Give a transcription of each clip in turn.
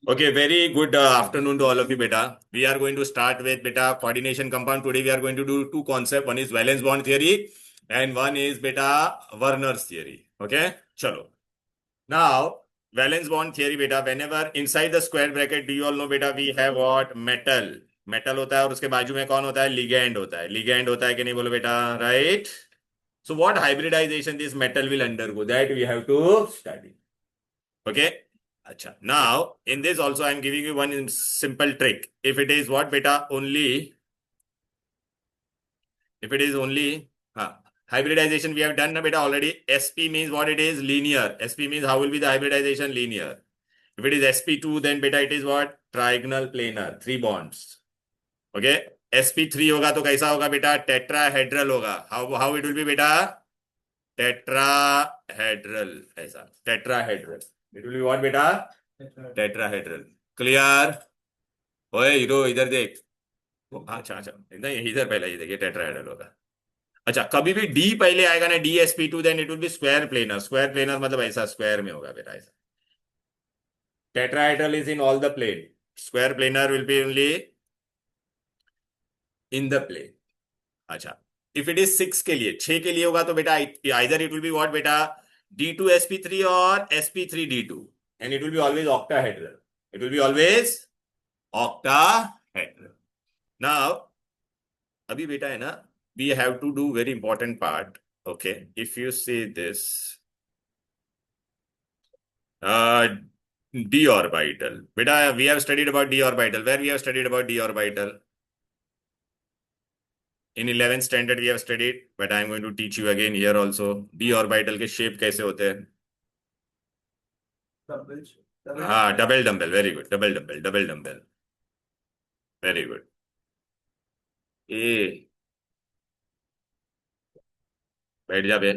Okay, very good afternoon to all of you, beta. We are going to start with beta coordination compound. Today we are going to do two concepts. One is valence bond theory and one is beta Werner's theory. Okay, chalo. Now, valence bond theory beta, whenever inside the square bracket, do you all know beta, we have what? Metal. Metal होता है और उसके बाजू में कौन होता है? Ligand होता है. लिगेंड होता है कि नहीं बोलो बेटा, right? So what hybridization this metal will undergo, that we have to study. Okay. Acha. Now, in this also I am giving you one simple trick. If it is what beta only, if it is only hybridization we have done na beta already. SP means what it is? Linear. SP means how will be the hybridization? Linear. If it is SP2, then beta it is what? Trigonal planar. Three bonds. Okay. SP3 होगा तो कैसा होगा बेटा? Tetrahedral होगा. How it will be बेटा? Tetrahedral. ऐसा tetrahedral. It will be what बेटा? Tetrahedral. Clear? ओए हीरो इधर देख. अच्छा अच्छा, नहीं इधर पहले ये देखिए टेट्राहेड्रल होगा. अच्छा, कभी भी डी पहले आएगा ना, DsP2, then it will be square planar. Square planar मतलब ऐसा स्क्वायर में होगा बेटा. ऐसा tetrahedral is in all the plane. Square planar will be only in the plane. अच्छा, इफ इट इज 6 के लिए, 6 के लिए होगा तो बेटा either it will be what बेटा? D2sp3 और sp3d2, and it will be always octahedral. It will be always octahedral. Now, अभी बेटा है ना, we have to do very important part. Okay, if you see this d orbital, beta, we have studied about d orbital. Where we have studied about d orbital? In 11th standard we have studied, but I am going to teach you again here also. d orbital के shape कैसे होते हैं? हाँ, double dumbbell. Very good. Double dumbbell, double dumbbell. Very good. ए बैठ जा बे.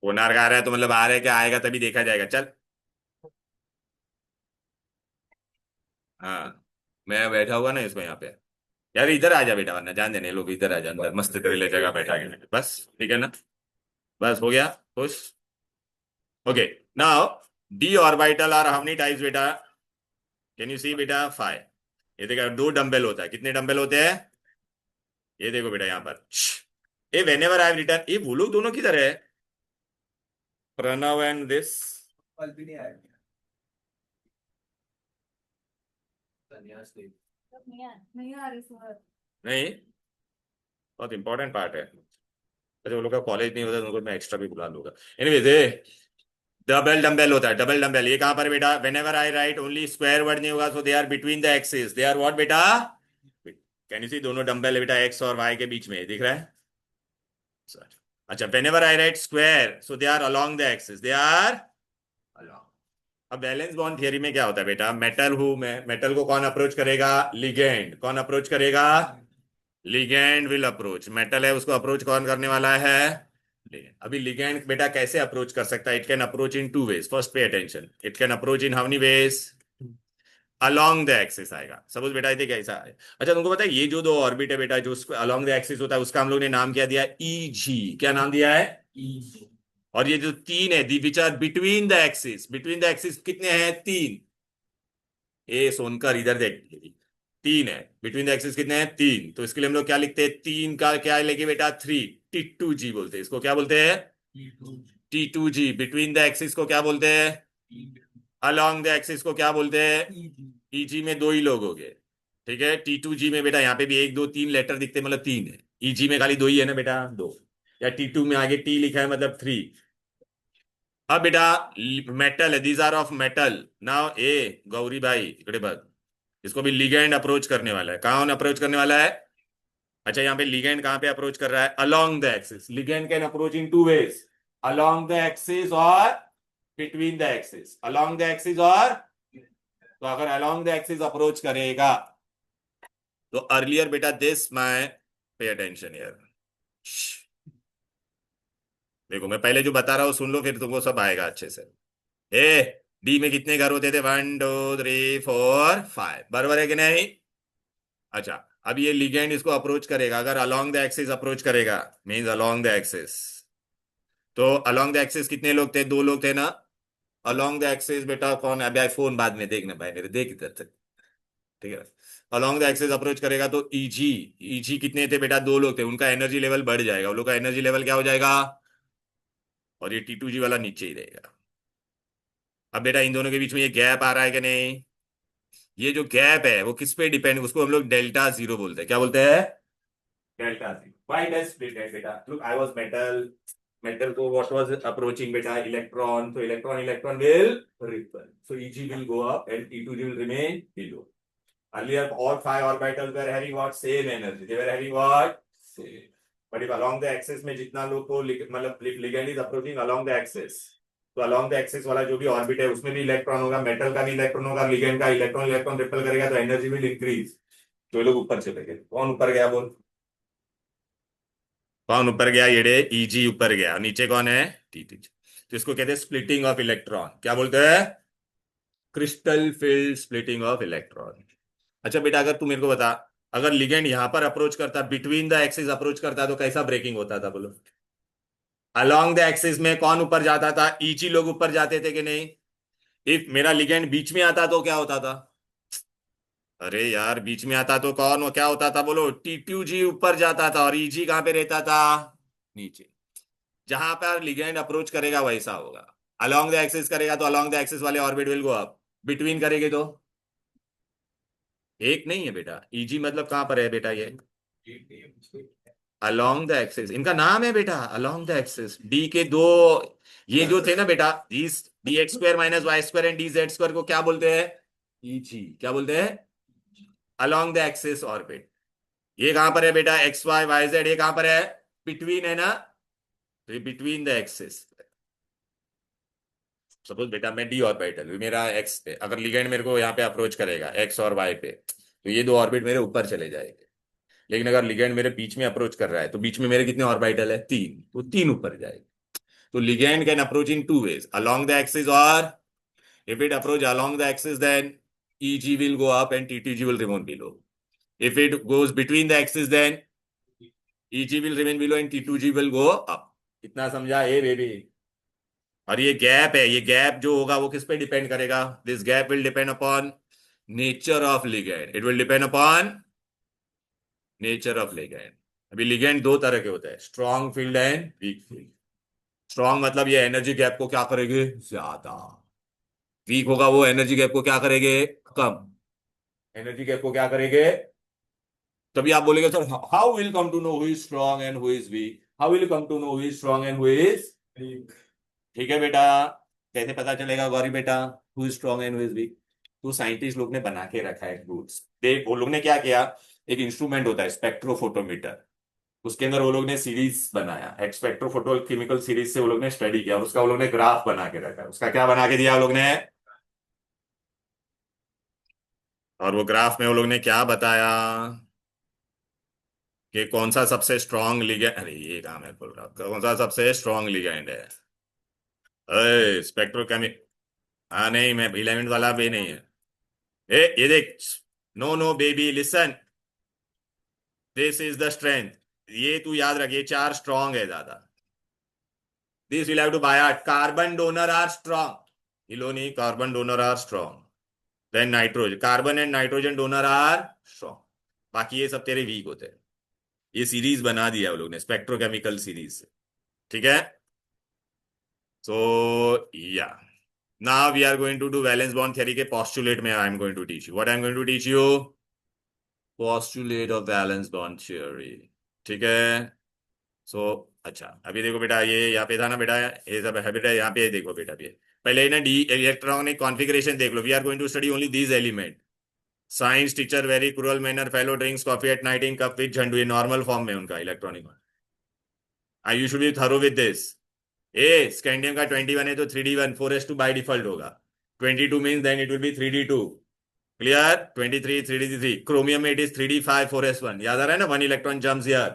कोनार का आ रहा है तो मतलब आ रहा है, क्या आएगा तभी देखा जाएगा. चल. हाँ, मैं बैठा हुआ ना इसको यहाँ पे. यार इधर आ जा बेटा, वरना जान देने लोग. इधर आ जा अंदर, मस्त तेरे लिए जगह बैठा के. बस ठीक है ना? बस हो गया खुश. Okay. Now, D orbital are how many types बेटा? कैन यू सी बेटा? 5. ये देखा, दो डंबल होता है. कितने डंबल होते हैं? ये देखो बेटा यहाँ पर. Uh whenever I have written, ये वो लोग दोनों किधर है? Pranav and this. नहीं, बहुत इंपॉर्टेंट पार्ट है. अच्छा, वो लोग का कॉलेज नहीं होता तो उनको मैं एक्स्ट्रा भी बुला लूंगा. एनीवेज, डबल डंबल होता है. डबल डंबल ये कहां पर है बेटा? Whenever I write only square word नहीं होगा, so they are between the axis. They are what बेटा? Can you see? दोनों डंबल बेटा एक्स और वाई के बीच में दिख रहा है. अच्छा, whenever I write square, so they are along the axis. They are along. अब बैलेंस बॉन्ड थियरी में क्या होता है बेटा? मेटल हूं मैं, मेटल को कौन अप्रोच करेगा? लिगेंड. कौन अप्रोच करेगा? Ligand will approach. मेटल है, उसको अप्रोच कौन करने वाला है? लिगेंड. अभी लिगेंड बेटा कैसे अप्रोच कर सकता है? It can approach in two ways. First pay attention, it can approach in how many ways? Along the axis आएगा. सपोज बेटा ये कैसा है? अच्छा, तुमको पता है ये जो दो ऑर्बिट है बेटा, जो अलोंग द एक्सिस होता है, उसका हम लोग ने नाम क्या दिया है? EG. क्या नाम दिया है? EG. और ये जो तीन है, the which are between the axis. Between the axis कितने हैं? तीन. ए सोनकर इधर देख, तीन है. बिटवीन द एक्सिस कितने हैं? तीन. तो इसके लिए हम लोग क्या लिखते हैं? तीन का क्या लेके बेटा? 3. T2G बोलते हैं इसको. क्या बोलते हैं? T2G. बिटवीन द एक्सिस को क्या बोलते हैं? अलोंग द एक्सिस को क्या बोलते हैं? EG में दो ही लोग हो गए. ठीक है. T2G में बेटा यहाँ पे भी 1 2 3 लेटर दिखते हैं, मतलब तीन है. EG में खाली दो ही है ना बेटा, दो. या T2 में आगे T लिखा है मतलब 3. अब बेटा मेटल है, these are of metal. Now ए गौरी भाई इकड़े बग, इसको भी लिगेंड अप्रोच करने वाला है. कौन अप्रोच करने वाला है? अच्छा, यहाँ पे लिगेंड कहां पे अप्रोच कर रहा है? Along the axis. Ligand can approach in two ways, along the axis और between the axis. Along the axis और, तो अगर अलोंग द एक्सिस अप्रोच करेगा तो अर्लियर बेटा दिस माय, पे अटेंशन हियर. देखो मैं पहले जो बता रहा हूं सुन लो, फिर तुमको सब आएगा अच्छे से. ए डी में कितने घर होते थे? 1 2 3 4 5. बराबर है कि नहीं? अच्छा, अब ये लिगेंड इसको अप्रोच करेगा. अगर अलोंग द एक्सिस अप्रोच करेगा, मींस अलोंग द एक्सिस, तो अलोंग द एक्सिस कितने लोग थे? दो लोग थे ना। अलोंग द एक्सिस बेटा कौन है? अभी आईफोन बाद में देखने भाई मेरे, देख इधर तक। ठीक है। अलोंग द एक्सिस अप्रोच करेगा तो ईजी, ईजी कितने थे बेटा? दो लोग थे, उनका एनर्जी लेवल बढ़ जाएगा, उन लोग का एनर्जी लेवल क्या हो जाएगा? और ये T2G वाला नीचे ही रहेगा। अब बेटा इन दोनों के बीच में ये गैप आ रहा है कि नहीं? ये जो गैप है वो किस पे डिपेंड, उसको हम लोग डेल्टा जीरो बोलते हैं। क्या बोलते हैं? Delta zero. Why does split है बेटा? Look I was metal, metal को व्हाट वाज अप्रोचिंग बेटा? इलेक्ट्रॉन, तो electron, electron will ripple, so easy will go up and T2G will remain below. Earlier, all five orbitals were having what? Same energy. They were having what? Same. But if along the axis में जितना लोग को मतलब ligand is approaching along the axis, तो along the axis वाला जो भी orbit है उसमें भी इलेक्ट्रॉन होगा, मेटल का भी इलेक्ट्रॉन होगा, लिगेंड का इलेक्ट्रॉन, इलेक्ट्रॉन रिपेल करेगा तो एनर्जी विल इंक्रीज। तो ये लोग ऊपर चले गए। कौन ऊपर गया बोल? कौन ऊपर गया? ये ईजी ऊपर गया, नीचे कौन है? T2G। तो इसको कहते हैं स्प्लिटिंग ऑफ इलेक्ट्रॉन। क्या बोलते हैं? Crystal field splitting of electron. अच्छा बेटा अगर तू मेरे को बता, अगर लिगेंड यहां पर अप्रोच करता, बिटवीन द एक्सिस अप्रोच करता, तो कैसा ब्रेकिंग होता था बोलो? अलोंग द एक्सिस में कौन ऊपर जाता था? ईजी लोग ऊपर जाते थे कि नहीं? इफ मेरा लिगेंड बीच में आता तो क्या होता था? अरे यार बीच में आता तो कौन, वो क्या होता था बोलो? T2G ऊपर जाता था और ईजी कहां पे रहता था? नीचे। जहां पर लिगेंड अप्रोच करेगा वैसा होगा। अलोंग द एक्सिस करेगा तो अलोंग द एक्सिस वाले orbit will go up, between करेंगे तो एक नहीं है बेटा। ईजी मतलब कहां पर है बेटा? ये अलोंग द एक्सिस, इनका नाम है बेटा अलोंग द एक्सिस। डी के दो ये जो थे ना बेटा, D X square minus Y square and D Z square को क्या बोलते हैं? ईजी। क्या बोलते हैं? Along the axis orbit. ये कहां पर है बेटा? एक्स वाई वाई जेड, ये कहां पर है? बिटवीन है ना, तो ये बिटवीन द एक्सिस। सपोज बेटा मैं डी ऑर्बिटल, मेरा एक्स पे अगर लिगेंड मेरे को यहाँ पे अप्रोच करेगा एक्स और वाई पे, तो ये दो ऑर्बिट मेरे ऊपर चले जाएंगे। लेकिन अगर लिगेंड मेरे बीच में अप्रोच कर रहा है तो बीच में मेरे कितने ऑर्बिटल है? तीन, तो तीन ऊपर जाएंगे। तो ligand can approach in two ways, along the axis, or if it approach along the axis, then EG will go up and TTG will remain below. If it goes between the axis, then EG will remain below and T2G will go up. इतना समझा ए baby? और ये gap है, ये gap जो होगा वो किस पे डिपेंड करेगा? This gap will depend upon nature of ligand, it will depend upon nature of ligand. अभी लिगेंड दो तरह के होते हैं, strong field and weak field. Strong मतलब ये एनर्जी गैप को क्या करेंगे? ज्यादा। वीक होगा वो एनर्जी गैप को क्या करेंगे? कम। एनर्जी गैप को क्या करेंगे? तभी आप बोलेंगे sir how will come to know who is strong and who is weak? How will come to know who is strong and who is weak? ठीक है बेटा। कैसे पता चलेगा गौरी बेटा who is strong and who is weak? तो scientist लोग ने बना के रखा है रूट्स। देख वो लोग ने क्या किया, एक इंस्ट्रूमेंट होता है स्पेक्ट्रोफोटोमीटर, उसके अंदर वो लोग ने सीरीज बनाया, एक स्पेक्ट्रोफोटो केमिकल सीरीज से वो लोग ने स्टडी किया, उसका वो लोग ने ग्राफ बना के रखा है। उसका क्या बना के दिया वो लोग ने? और वो ग्राफ में वो लोग ने क्या बताया कि कौन सा सबसे स्ट्रॉन्ग लिगेंड, अरे ये काम है बोल रहा हूँ, कौन सा सबसे स्ट्रॉन्ग लिगेंड है? अरे स्पेक्ट्रोकेमी, हाँ नहीं मैं इलेवेंथ वाला भी नहीं है। ए ये देख, no no baby listen, this is the strength. ये तू याद रख, ये चार स्ट्रॉन्ग है ज्यादा। This will have to by heart, carbon donor are strong, इलो नहीं, carbon donor are strong, then nitrogen, carbon and nitrogen donor are strong, बाकी ये सब तेरे वीक होते हैं। ये सीरीज बना दिया वो लोग ने स्पेक्ट्रोकेमिकल सीरीज। ठीक है। सो या now we are going to do valence bond theory के पोस्टुलेट में I am going to teach you, what I am going to teach you? Postulate of valence bond theory. ठीक है। सो अच्छा अभी देखो बेटा, ये यहाँ पे था ना बेटा, ये सब है बेटा, यहाँ पे देखो बेटा, ये पहले ना डी इलेक्ट्रॉनिक कॉन्फ़िगरेशन देख लो। We are going to study only these element. Science teacher very cruel manner, fellow drinks coffee at night in cup with Jhandu, ये नॉर्मल फॉर्म में उनका electronic. I you should be thorough with this. ए scandium का 21 है तो 3d1 4s2 by default होगा। 22 means then it will be 3d2। Clear? 23 3d3। Chromium में it is 3d5 4s1। याद आ रहा है ना, one electron jumps here.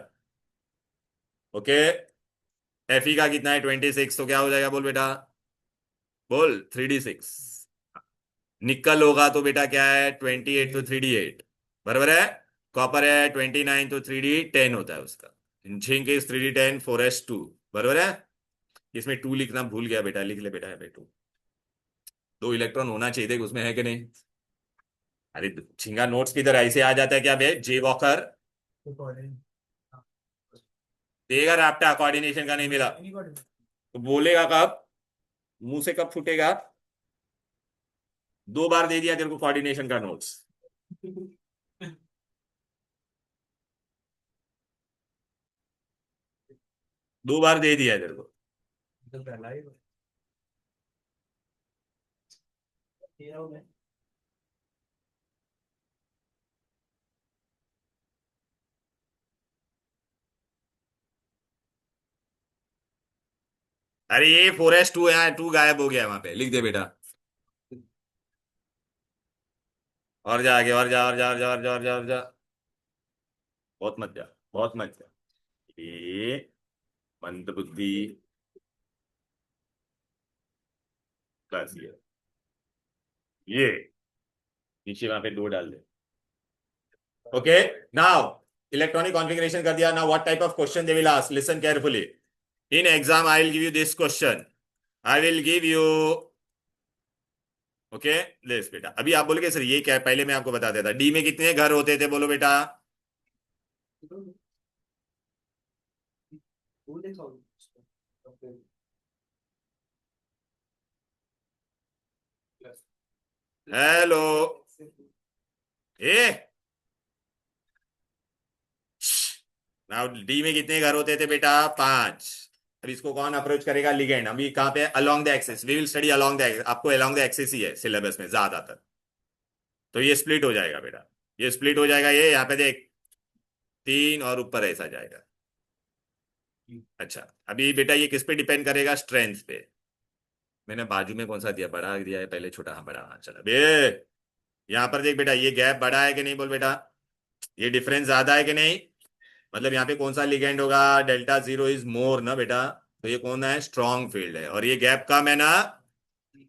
Okay. Fe का कितना है? 26, तो क्या हो जाएगा बोल बेटा? बोल 3d6। निकल होगा तो बेटा क्या है? 28 तो 3d8 बराबर है। कॉपर है 29 तो 3d10 होता है उसका। जिंक इज 3d10 4s2 बराबर है। इसमें 2 लिखना भूल गया बेटा, लिख ले बेटा है 2। 2 इलेक्ट्रॉन होना चाहिए, देख उसमें है कि नहीं। अरे झिंगा नोट्स किधर ऐसे आ जाता है क्या बे, जे वॉकर देगा रैप्टा, कोऑर्डिनेशन का नहीं मिला तो बोलेगा कब, मुंह से कब फूटेगा। 2 बार दे दिया तेरे को कोऑर्डिनेशन का नोट्स। 2 बार दे दिया तेरे को। अरे ये 4s2 यहाँ 2 गायब हो गया, वहां पे लिख दे बेटा। और जा आगे, और जा, और जा, और जा, और जा, और जा, और जा। बहुत मत जा, बहुत मत जा। ये मंदबुद्धि प्लस ये नीचे वहां पे 2 डाल दे। ओके, नाउ इलेक्ट्रॉनिक कॉन्फ़िगरेशन कर दिया। Now what type of question they will ask, listen carefully. In exam I will give you this question, I will give you. Okay, less बेटा, अभी आप बोलोगे सर ये क्या है, पहले मैं आपको बता देता। डी में कितने घर होते थे, बोलो बेटा। हेलो, ए नाउ डी में कितने घर होते थे बेटा, 5। अब इसको कौन अप्रोच करेगा, लिगेंड। अभी कहाँ पे, along the axis, we will study along the, आपको अलोंग द एक्सिस ही है सिलेबस में ज्यादातर। तो ये स्प्लिट हो जाएगा बेटा, ये स्प्लिट हो जाएगा, ये यहाँ पे देख 3 और ऊपर ऐसा जाएगा। अच्छा, अभी बेटा ये किस पे डिपेंड करेगा, स्ट्रेंथ पे। मैंने बाजू में कौन सा दिया, बड़ा दिया है पहले, छोटा, हाँ बड़ा, हाँ चला बे। यहाँ पर देख बेटा, ये गैप बड़ा है कि नहीं, बोल बेटा। ये डिफरेंस ज्यादा है कि नहीं। मतलब यहाँ पे कौन सा लिगेंड होगा, डेल्टा 0 इज मोर ना बेटा। तो ये कौन है, स्ट्रॉन्ग फील्ड है, और ये गैप कम है ना।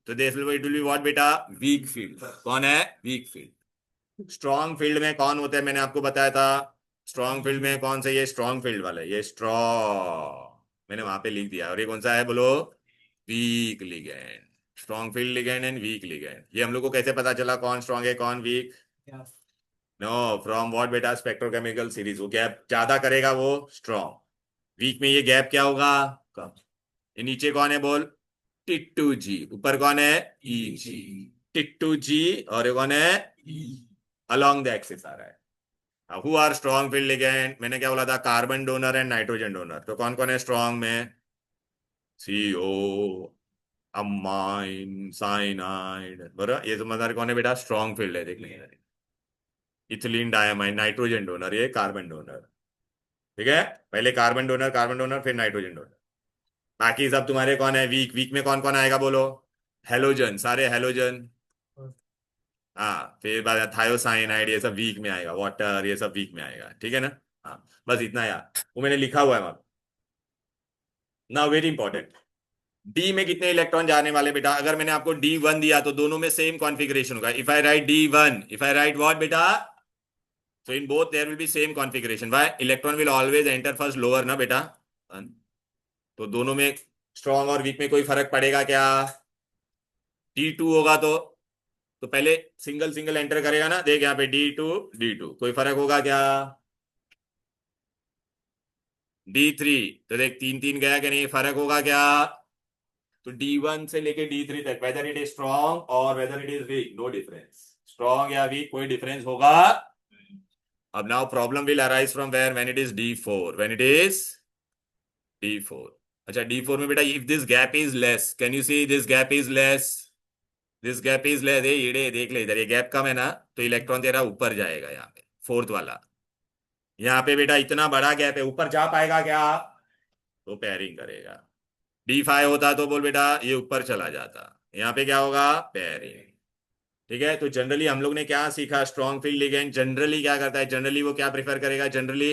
तो this will it will be what बेटा, वीक फील्ड। कौन है, वीक फील्ड। स्ट्रॉन्ग फील्ड में कौन होता है, मैंने आपको बताया था। स्ट्रॉन्ग फील्ड में कौन सा, ये स्ट्रॉन्ग फील्ड वाला है, ये स्ट्रॉन्ग, मैंने वहां पे लिख दिया। और ये कौन सा है बोलो, week ligand. Strong field ligand and week ligand. ये हम लोग को कैसे पता चला कौन स्ट्रॉन्ग है कौन वीक। नो, फ्रॉम व्हाट बेटा, स्पेक्ट्रोकेमिकल सीरीज। वो गैप ज्यादा करेगा वो स्ट्रॉन्ग, वीक में ये गैप क्या होगा, कम। ये नीचे कौन है बोल, टिट्टू जी। ऊपर कौन है, ई जी। टिट्टू जी, और ये कौन है, अलोंग द एक्सिस आ रहा है। Who are strong field ligand, मैंने क्या बोला था, carbon donor and nitrogen donor. तो कौन कौन है स्ट्रॉन्ग में, सीओ, अमाइन, साइनाइड, बराबर। ये समझदार कौन है बेटा, स्ट्रॉन्ग फील्ड है, देख लेंगे। इथिलीन डायमाइन, नाइट्रोजन डोनर, ये कार्बन डोनर। ठीक है, पहले कार्बन डोनर, कार्बन डोनर, फिर नाइट्रोजन डोनर। बाकी सब तुम्हारे कौन है, वीक। वीक में कौन कौन आएगा बोलो, हेलोजन, सारे हेलोजन। हाँ, फिर बाद थायोसाइनाइड, ये सब वीक में आएगा। वाटर, ये सब वीक में आएगा, ठीक है ना। हाँ, बस इतना यार, वो मैंने लिखा हुआ है वहां। नाउ वेरी इंपॉर्टेंट, डी में कितने इलेक्ट्रॉन जाने वाले बेटा। अगर मैंने आपको D1 दिया तो दोनों में सेम कॉन्फ़िगरेशन होगा। If I right D1, if I right what बेटा, so in both there will be same configuration. Why, electron will always enter first lower ना बेटा। तो दोनों में स्ट्रॉन्ग और वीक में कोई फर्क पड़ेगा क्या, D2 होगा तो पहले सिंगल सिंगल एंटर करेगा ना, देख यहाँ पे D2, D2, कोई फर्क होगा क्या। D3, तो देख 3 3 गया कि नहीं, फर्क होगा क्या। तो D1 से लेके D3 तक, वेदर इट इज स्ट्रॉन्ग और whether it is weak, no difference. Strong या वीक कोई डिफरेंस होगा। अब now problem will arise from where, when it is D4, when it is D4। अच्छा, D4 में बेटा, if this gap is less, can you see this gap is less, this gap is less, ये देख ले इधर, ये gap कम है ना, तो इलेक्ट्रॉन तेरा ऊपर जाएगा यहाँ पे, फोर्थ वाला। यहाँ पे बेटा इतना बड़ा गैप है, ऊपर जा पाएगा क्या, तो पेयरिंग करेगा। D5 होता तो बोल बेटा ये ऊपर चला जाता, यहाँ पे क्या होगा, पेयरिंग। ठीक है, तो जनरली हम लोग ने क्या सीखा, स्ट्रॉन्ग फील्ड लिगेंड जनरली क्या करता है, जनरली वो क्या प्रेफर करेगा, जनरली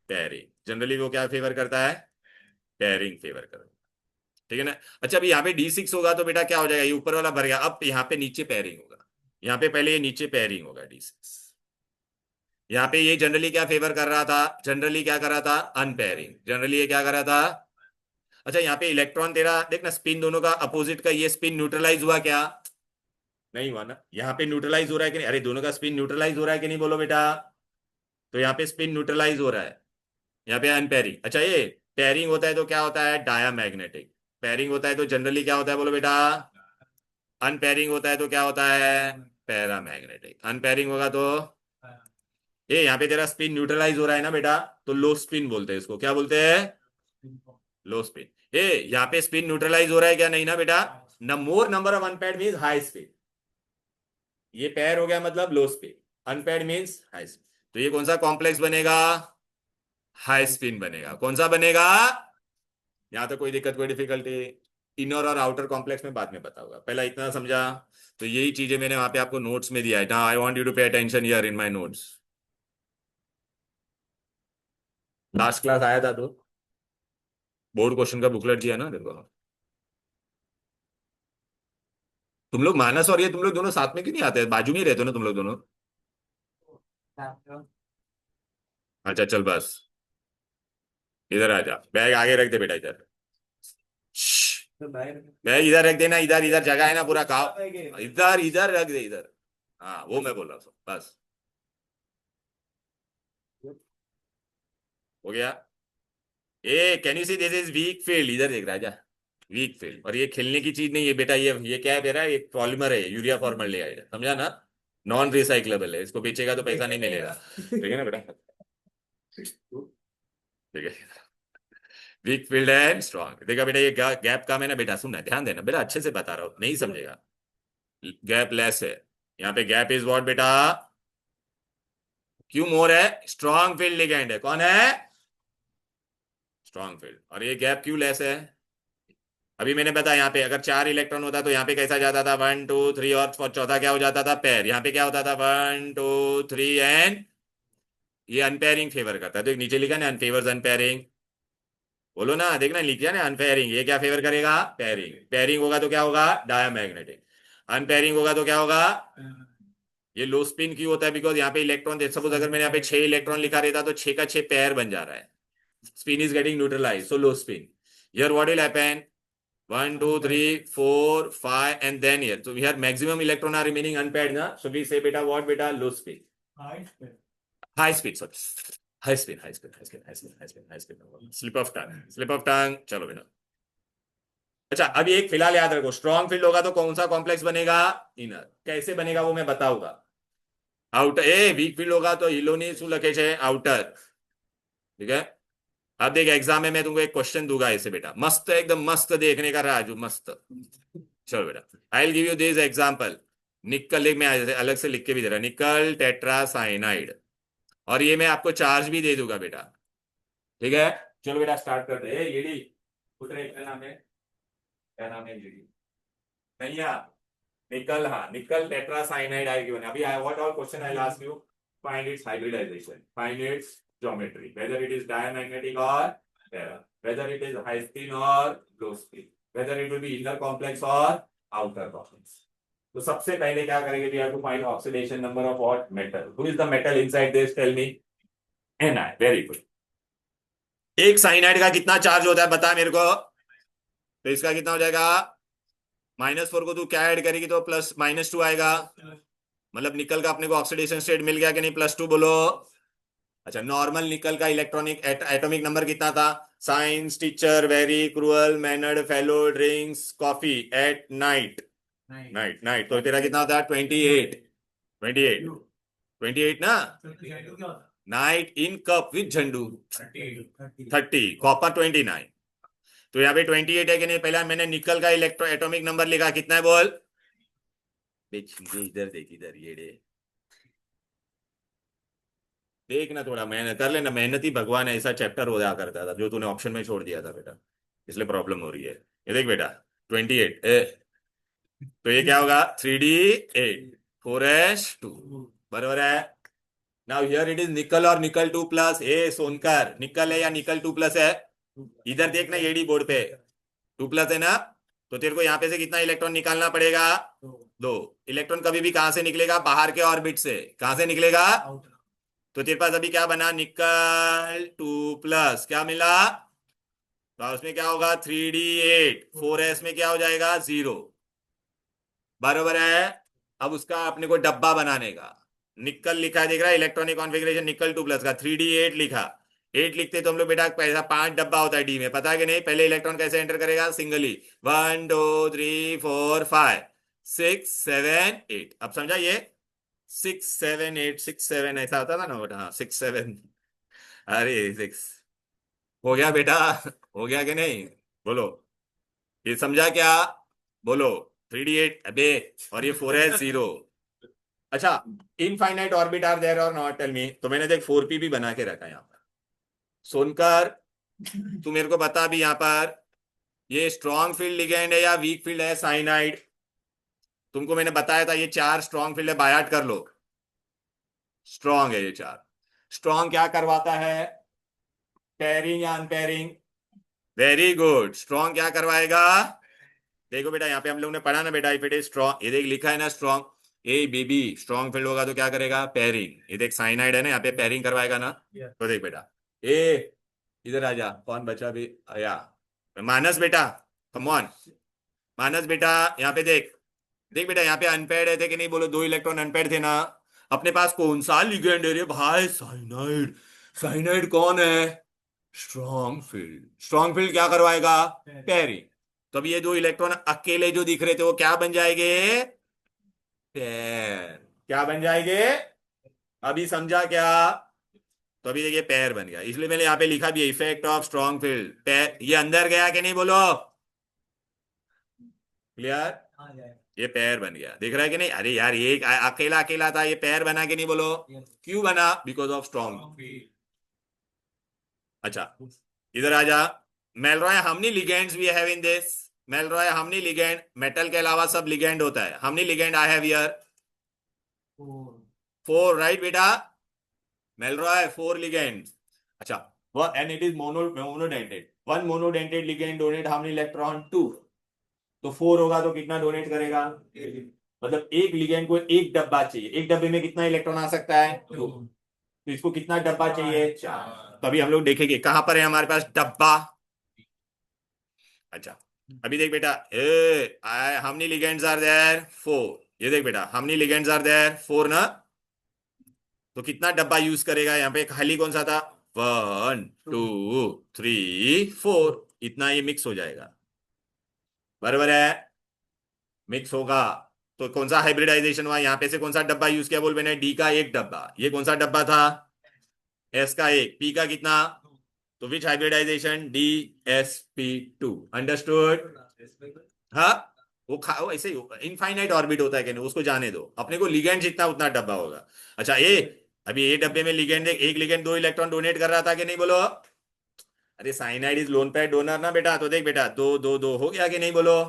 पेयरिंग। जनरली वो क्या फेवर करता है, पेयरिंग फेवर करता है। ठीक है ना। अच्छा, अभी यहाँ पे D6 होगा तो बेटा क्या हो जाएगा, ये ऊपर वाला भर गया, अब यहाँ पे नीचे पेयरिंग होगा। यहाँ पे पहले ये नीचे पेयरिंग होगा D6। यहाँ पे ये जनरली क्या फेवर कर रहा था, जनरली क्या कर रहा था, अनपेयरिंग। जनरली ये क्या कर रहा था, अच्छा यहाँ पे इलेक्ट्रॉन तेरा देखना, स्पिन दोनों का अपोजिट का, ये स्पिन न्यूट्रलाइज हुआ क्या? नहीं हुआ ना। यहाँ पे न्यूट्रलाइज हो रहा है कि नहीं? अरे दोनों का स्पिन न्यूट्रलाइज हो रहा है कि नहीं, बोलो बेटा। तो यहाँ पे स्पिन न्यूट्रलाइज हो रहा है, यहाँ पे अनपेयरिंग। अच्छा ये पेयरिंग होता है तो क्या होता है? डायामैग्नेटिक। पेयरिंग होता है तो जनरली क्या होता है, बोलो बेटा? अनपेयरिंग होता है तो क्या होता है? पैरामैग्नेटिक। अनपेयरिंग होगा तो ये यहाँ पे तेरा स्पिन न्यूट्रलाइज हो रहा है ना बेटा, तो लो स्पिन बोलते हैं इसको। क्या बोलते हैं? लो स्पिन। ये यहाँ पे स्पिन न्यूट्रलाइज हो रहा है क्या? नहीं ना बेटा। न मोर number of unpaired means high spin. ये पेयर हो गया मतलब लो spin, unpaired means high spin. तो ये कौन सा कॉम्प्लेक्स बनेगा? हाई स्पिन बनेगा। कौन सा बनेगा? यहां तक कोई दिक्कत, कोई डिफिकल्टी? इनर और आउटर कॉम्प्लेक्स में बाद में बताऊंगा, पहला इतना समझा। तो यही चीजें मैंने वहां पे आपको नोट्स में दिया है ना। I want you to pay attention here in my notes. Last class आया था तो बोर्ड क्वेश्चन का बुकलेट दिया ना देखो। तुम लोग मानस और ये तुम लोग दोनों साथ में क्यों नहीं आते? बाजू में ही रहते हो ना तुम लोग दोनों। अच्छा चल बस, इधर आ जा, बैग आगे रख दे बेटा इधर। श्श्श, बैग इधर रख देना, इधर इधर जगह है ना पूरा खाओ। इधर इधर रख दे इधर। हाँ वो मैं बोल रहा हूँ बस। हो गया। ए can you see this is weak field, इधर देख राजा। वीक फील्ड, और ये खेलने की चीज नहीं है बेटा। ये क्या है तेरा? ये पॉलीमर है, यूरिया फॉर्मल ले आएगा, समझा ना? नॉन रिसाइक्लेबल है, इसको बेचेगा तो पैसा नहीं मिलेगा। ठीक है ना बेटा? ठीक है। Weak field and strong. देखा बेटा, ये गैप का है ना बेटा, सुनना ध्यान देना बेटा, अच्छे से बता रहा हूं, नहीं समझेगा। गैप लेस है, यहाँ पे गैप इज व्हाट बेटा? क्यों मोर है? स्ट्रॉन्ग फील्ड लिगेंड है। कौन है? Strong field. और ये गैप क्यों लेस है? अभी मैंने बताया, यहाँ पे अगर 4 इलेक्ट्रॉन होता तो यहाँ पे कैसा जाता था? 1 2 3, और चौथा क्या हो जाता था? पेयर। यहाँ पे क्या होता था? 1 2 3 एंड ये अनपेयरिंग फेवर करता है। तो एक नीचे लिखा ना, अनफेवर्स अनपेयरिंग। बोलो ना, देखना लिख दिया ना, अनपेयरिंग। ये क्या फेवर करेगा? पेयरिंग। पेयरिंग होगा तो क्या होगा? डायामैग्नेटिक। अनपेयरिंग होगा तो क्या होगा? ये लो स्पिन क्यों होता है? बिकॉज यहाँ पे इलेक्ट्रॉन, सपोज अगर मैंने यहाँ पे 6 इलेक्ट्रॉन लिखा रहता तो 6 का 6 पेयर बन जा रहा है। Spin is getting neutralize, so low spin. Here what will happen? 1 2 3 4 5 and then here, so here maximum electron are remaining unpaired na, so we say beta what beta? Low speed. High speed, sorry. High speed, high speed, high speed, high speed, high speed, high speed. Slip of tongue, slip of tongue, चलो बेटा। अच्छा अभी एक फिलहाल याद रखो, strong field होगा तो कौन सा कॉम्प्लेक्स बनेगा? इनर। कैसे बनेगा वो मैं बताऊंगा। आउटर। ए वीक फील्ड होगा तो इलोनी शू लगे छे आउटर। ठीक है। अब देख एग्जाम में मैं तुमको एक क्वेश्चन दूंगा ऐसे बेटा, मस्त एकदम मस्त देखने का राजू, मस्त। चलो बेटा, I will give you this example. निकल, एक मैं अलग से लिख के भी दे रहा, निकल टेट्रासाइनाइड। और ये मैं आपको चार्ज भी दे दूंगा बेटा। ठीक है। चलो बेटा स्टार्ट करते हैं। येडी उठ रहे, क्या नाम है? क्या नाम है येडी? नैया। निकल, हाँ निकल टेट्रासाइनाइड आई गिवन। अभी I what all question I ask you? Find its hybridisation, find its geometry, whether it is diamagnetic और para, whether it is high spin और low spin, whether it will be inner complex और outer complex. तो सबसे पहले क्या करेंगे? We have to find oxidation number of what metal. Who is the metal inside this? Tell me. Na। Very good. एक cyanide का कितना charge होता है बता मेरे को? तो इसका कितना हो जाएगा? -4 को तू क्या ऐड करेगी तो +-2 आएगा। मतलब निकल का अपने को ऑक्सीडेशन स्टेट मिल गया कि नहीं? +2 बोलो। अच्छा नॉर्मल निकल का इलेक्ट्रॉनिक एटॉमिक नंबर कितना था? Science teacher very cruel mannered fellow drinks coffee at night. Night night तो तेरा कितना होता है? 28। 28, 28 ना। Night in cup with Zandu 30, copper 29। तो यहाँ पे 28 है कि नहीं? पहला मैंने निकल का इलेक्ट्रो एटॉमिक नंबर लिखा, कितना है बोल? इधर देख, इधर ये डे देखना, थोड़ा मेहनत कर लेना। मेहनती भगवान ऐसा चैप्टर हो जाया करता था जो तूने ऑप्शन में छोड़ दिया था बेटा, इसलिए प्रॉब्लम हो रही है। ये देख बेटा 28 तो ये क्या होगा? 3d8 4s2 बराबर है। नाउ हियर इट इज निकल और निकल 2+। ए सोनकर, निकल है या निकल 2+ है? इधर देखना एडी बोर्ड पे 2+ है ना। तो तेरे को यहाँ पे से कितना इलेक्ट्रॉन निकालना पड़ेगा? 2 इलेक्ट्रॉन। कभी भी कहां से निकलेगा? बाहर के ऑर्बिट से। कहां से निकलेगा? तो तेरे पास अभी क्या बना? निकल 2+, क्या मिला? तो उसमें क्या होगा 3d8, 4s में क्या हो जाएगा 0। बराबर है। अब उसका अपने को डब्बा बनाने का, निकल लिखा है, देख रहा है इलेक्ट्रॉनिक कॉन्फ़िगरेशन निकल 2+ का 3d8 लिखा। 8 लिखते तो हम लोग बेटा पैसा 5 डब्बा होता है डी में, पता है कि नहीं। पहले इलेक्ट्रॉन कैसे एंटर करेगा सिंगली, 1 2 3 4 5 6 7 8। अब समझा ये 6 7 8 6 7 ऐसा होता था ना बेटा, हाँ 6 7। अरे 6 हो गया बेटा, हो गया कि नहीं, बोलो। ये समझा क्या, बोलो। 3d8 अबे, और ये 4s 0। अच्छा, इनफाइनाइट ऑर्बिट आर देयर और नॉट, टेल मी। तो मैंने देख 4p भी बना के रखा है यहाँ पर। सोनकर, तू मेरे को बता भी यहाँ पर, ये स्ट्रॉन्ग फील्ड लिगेंड है या वीक फील्ड है साइनाइड। तुमको मैंने बताया था ये 4 स्ट्रॉन्ग फील्ड है, बायाट कर लो। स्ट्रॉन्ग है ये 4। स्ट्रॉन्ग क्या करवाता है, पेयरिंग या अनपेयरिंग। वेरी गुड, स्ट्रॉन्ग क्या करवाएगा। देखो बेटा यहाँ पे हम लोग ने पढ़ा ना बेटा, इफ इट इज स्ट्रॉन्ग, ये देख लिखा है ना स्ट्रॉन्ग, ए बेबी स्ट्रॉन्ग फील्ड होगा तो क्या करेगा पेयरिंग। ये देख साइनाइड है ना, यहाँ पे पेयरिंग करवाएगा ना। तो देख बेटा, ए इधर आ जा, कौन बचा भी आया, मानस बेटा, कम ऑन। मानस बेटा, यहाँ पे देख, देख बेटा यहाँ पे अनपेयर्ड है थे कि नहीं, बोलो 2 इलेक्ट्रॉन अनपेयर्ड थे ना। अपने पास कौन सा लिगेंड है रे भाई, साइनाइड। साइनाइड कौन है, स्ट्रॉन्ग फील्ड। स्ट्रॉन्ग फील्ड क्या करवाएगा, पेयरिंग। तो अब ये 2 इलेक्ट्रॉन अकेले जो दिख रहे थे वो क्या बन जाएंगे, पेयर। क्या बन जाएंगे, अभी समझा क्या। तो अभी देखिए पेयर बन गया, इसलिए मैंने यहाँ पे लिखा भी effect of strong field pair. ये अंदर गया कि नहीं बोलो, क्लियर। ये पेयर बन गया, दिख रहा है कि नहीं। अरे यार ये अकेला अकेला था, ये पेयर बना के नहीं बोलो। क्यों बना, बिकॉज ऑफ स्ट्रॉन्ग। अच्छा, इधर आ जा। मेलरॉय हमनी ligands we have in this. मेलरॉय हमनी लिगेंड, मेटल के अलावा सब लिगेंड होता है। हमनी ligand I have here 4, right बेटा। मेलरॉय 4 लिगेंड। अच्छा, वह and it is monodentate, 1 monodentate ligand donate how many electron 2। तो 4 होगा तो कितना डोनेट करेगा, मतलब एक लिगेंड को एक डब्बा चाहिए, एक डब्बे में कितना इलेक्ट्रॉन आ सकता है 2। तो इसको कितना डब्बा चाहिए 4। तो अभी हम लोग देखेंगे कहां पर है हमारे पास डब्बा। अच्छा, अभी देख बेटा, how many ligands are there 4। ये देख बेटा, how many ligands are there 4 ना। तो कितना डब्बा यूज करेगा, यहाँ पे खाली कौन सा था, 1 2 3 4। इतना ये मिक्स हो जाएगा, बराबर है, मिक्स होगा। तो कौन सा हाइब्रिडाइजेशन हुआ, यहाँ पे से कौन सा डब्बा यूज किया, बोल मैंने डी का एक डब्बा। ये कौन सा डब्बा था, एस का एक, पी का कितना। तो विच हाइब्रिडाइजेशन, DsP2, अंडरस्टूड। हाँ, वो ऐसे इनफाइनाइट ऑर्बिट होता है कि नहीं, उसको जाने दो, अपने को लिगेंड जितना उतना डब्बा होगा। अच्छा ये, अभी ये डब्बे में लिगेंड, एक लिगेंड 2 इलेक्ट्रॉन डोनेट कर रहा था कि नहीं बोलो। अरे cyanide is lone pair donor ना बेटा, तो देख बेटा 2 2 2 हो गया कि नहीं बोलो।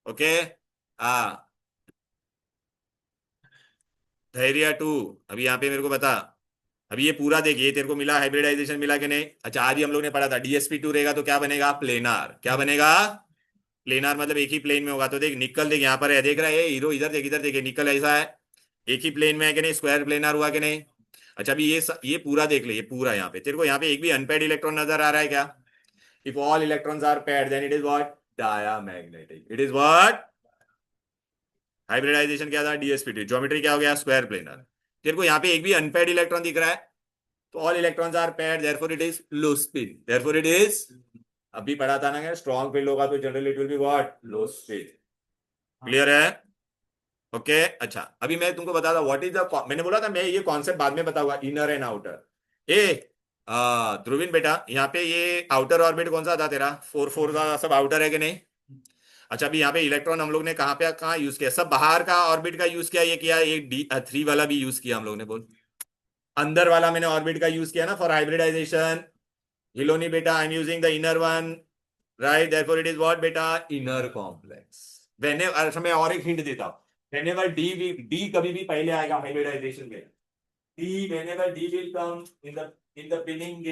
ओके, हाँ। धैर्य 2, अभी यहाँ पे मेरे को बता। अभी ये पूरा देखिए, तेरे को मिला हाइब्रिडाइजेशन मिला कि नहीं। अच्छा, आज ही हम लोग ने पढ़ा था DsP2 रहेगा तो क्या बनेगा, प्लेनार। क्या बनेगा, प्लेनार, मतलब एक ही प्लेन में होगा। तो देख निकल, देख यहाँ पर है, देख रहा है हीरो, इधर देख, इधर देखिए निकल ऐसा है, एक ही प्लेन में है कि नहीं, स्क्वायर प्लेनार हुआ कि नहीं। अच्छा अभी ये पूरा देख ले, ये पूरा यहाँ पे तेरे को यहाँ पे एक भी अनपेड इलेक्ट्रॉन नजर आ रहा है क्या। If all electrons are paired then it is what, diamagnetic. It is what, hybridization क्या था, DsP2, ज्योमेट्री क्या हो गया, स्क्वायर प्लेनर। तेरे को यहाँ पे एक भी अनपेड इलेक्ट्रॉन दिख रहा है, तो all electrons are paired, therefore it is low spin, therefore it is. अभी पढ़ा था ना, स्ट्रॉन्ग फील्ड होगा तो generally it will be what, low spin. Clear है, ओके। अच्छा अभी मैं तुमको बता था व्हाट इज द, मैंने बोला था मैं ये कॉन्सेप्ट बाद में बताऊंगा, इनर एंड आउटर। ए ध्रुविन बेटा, यहाँ पे ये आउटर ऑर्बिट कौन सा था तेरा, 4 4 का सब आउटर है कि नहीं। अच्छा अभी यहाँ पे इलेक्ट्रॉन हम लोग ने कहाँ पे कहाँ यूज किया, सब बाहर का ऑर्बिट का यूज किया, ये किया, एक D3 वाला भी यूज किया हम लोग ने, बोल। अंदर वाला मैंने ऑर्बिट का यूज किया ना फॉर हाइब्रिडाइजेशन। हिलोनी बेटा, I am using the inner one, right, therefore it is what बेटा, इनर कॉम्प्लेक्स। वेन, अच्छा मैं और एक हिंट देता हूँ, whenever D कभी भी पहले आएगा हाइब्रिडाइजेशन में, whenever D will come in the beginning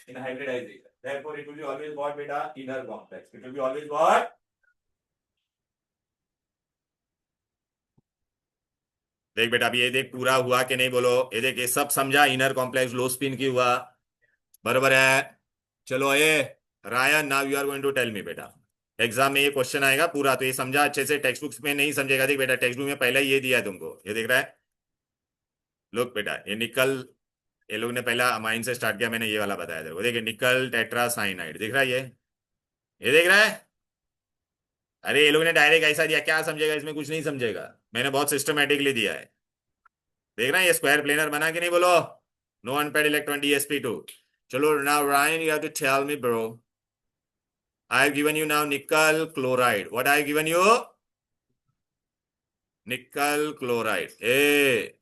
in hybridization, therefore it will be always what beta, inner complex. It will be always what, देख बेटा अभी ये देख पूरा हुआ कि नहीं बोलो। ये देख ये सब समझा, इनर कॉम्प्लेक्स लो स्पिन की हुआ, बराबर है। चलो ये Rayan now you are going to tell me बेटा, एग्जाम में ये क्वेश्चन आएगा पूरा, तो ये समझा अच्छे से, टेक्स्ट बुक्स में नहीं समझेगा। देख बेटा टेक्स्ट बुक में पहले ही ये दिया है तुमको, ये देख रहा है। लोग बेटा ये निकल, ये लोग ने पहला अमाइन से स्टार्ट किया, मैंने ये वाला बताया तेरे को। देखिए निकल टेट्रासाइनाइड, देख रहा है ये देख रहा है। अरे ये लोग ने डायरेक्ट ऐसा दिया, क्या समझेगा इसमें, कुछ नहीं समझेगा। मैंने बहुत सिस्टमेटिकली दिया है। देख रहा है ये स्क्वायर प्लेनर बना के, नहीं बोलो। No unpaired electron DsP2। चलो now Rayan you have to tell me bro, I have given you now nickel chloride. What I have given you? Nickel chloride. Hey,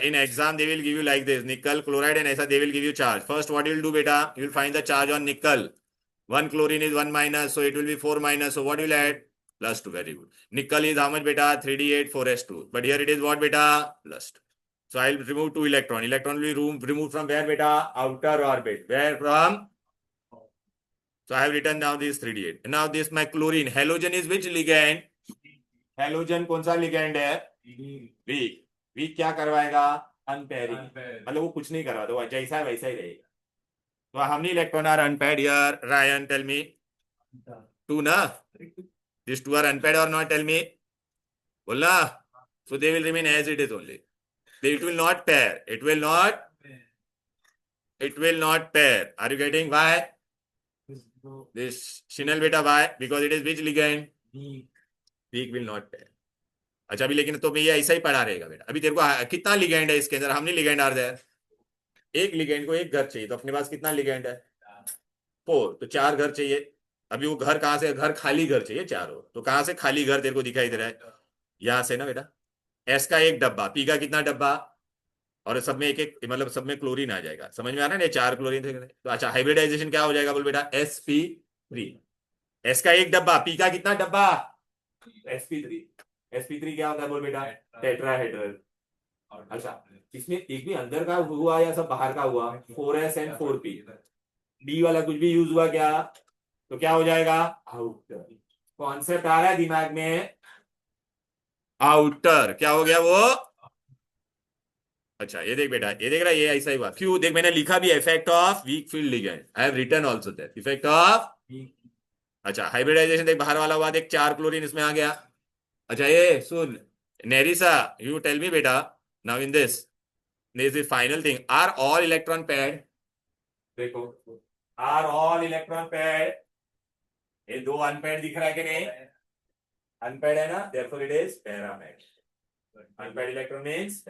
in exam they will give you like this, nickel chloride, and ऐसा they will give you charge. First what you will do beta, you will find the charge on nickel. One chlorine is 1 minus, so it will be 4 minus. So what you will add? Plus 2. Very good. Nickel is how much beta? 3d8 4s2. But here it is what beta? Plus 2. So I will remove 2 electron. Electron will be removed from where beta? Outer orbit. Where from? So I have written down this 3d8. Now this my chlorine. Halogen is which ligand? Halogen कौन सा ligand है? Weak. Weak क्या करवाएगा? Unpairing. मतलब वो कुछ नहीं करवा, तो जैसा है वैसा ही रहेगा। तो how many electron are unpaired here? Ryan, tell me. 2 ना? These 2 are unpaired or not? Tell me. बोलना. So they will remain as it is only. It will not pair. It will not. It will not pair. Are you getting why? This Shinal beta why? Because it is which ligand? Weak will not pair. अच्छा अभी लेकिन तो मैं ये ऐसा ही पढ़ा रहेगा बेटा। अभी तेरे को कितना लिगेंड है इसके अंदर, हमने लिगेंड आर देयर, एक लिगेंड को एक घर चाहिए, तो अपने पास कितना लिगेंड है? 4, तो 4 घर चाहिए। अभी वो घर कहाँ से, घर खाली घर चाहिए 4 हो, तो कहाँ से खाली घर तेरे को दिखाई दे रहा है? यहां से ना बेटा। एस का एक डब्बा, पी का कितना डब्बा, और सब में एक एक, मतलब सब में क्लोरीन आ जाएगा। समझ में आ रहा है ना, 4 क्लोरीन थे। तो अच्छा हाइब्रिडाइजेशन क्या हो जाएगा बोल बेटा? sp3। एस का एक डब्बा, पी का कितना डब्बा? sp3। sp3 क्या होता है बोल बेटा? टेट्राहेड्रल। अच्छा इसमें एक भी अंदर का हुआ या सब बाहर का हुआ? 4s and 4p। डी वाला कुछ भी यूज हुआ क्या? तो क्या हो जाएगा? आउटर। कॉन्सेप्ट आ रहा है दिमाग में? आउटर क्या हो गया वो? अच्छा ये देख बेटा, ये देख रहा है, ये ऐसा ही हुआ। क्यों? देख मैंने लिखा भी, effect of weak field ligand. I have written also that effect of. अच्छा हाइब्रिडाइजेशन देख, बाहर वाला हुआ देख, 4 क्लोरीन इसमें आ गया। अच्छा ये सुन नेरिसा, यू टेल मी बेटा, now in this is final thing, are all electron paired? देखो आर ऑल इलेक्ट्रॉन पेड? ये 2 अनपेड दिख रहा है कि नहीं? अनपेड है ना, therefore it is पैरामेड। Unpaired electron means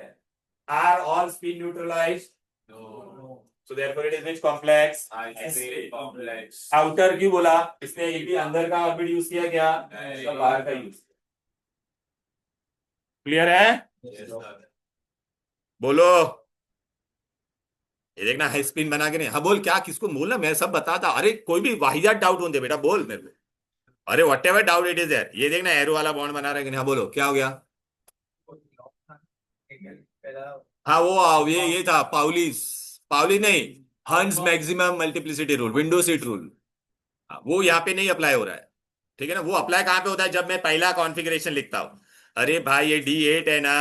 are all spin neutralized? No. So therefore it is which complex? sp complex. outer क्यों बोला? इसने एक भी अंदर का ऑर्बिट यूज किया क्या? सब बाहर का यूज। क्लियर है? yes, बोलो। ये देखना है स्पिन बना के नहीं। हाँ बोल, क्या किसको बोलना, मैं सब बताता। अरे कोई भी वाहियात डाउट होते बेटा बोल मेरे को। अरे whatever doubt it is there. ये देखना एरो वाला बॉन्ड बना रहा है कि नहीं? हाँ बोलो क्या हो गया? हाँ वो आओ, ये था पाउलिस, पाउली नहीं, हंस maximum multiplicity rule, window seat rule. वो यहाँ पे नहीं अप्लाई हो रहा है, ठीक है ना? वो अप्लाई कहाँ पे होता है? जब मैं पहला कॉन्फ़िगरेशन लिखता हूँ। अरे भाई ये D8 है ना,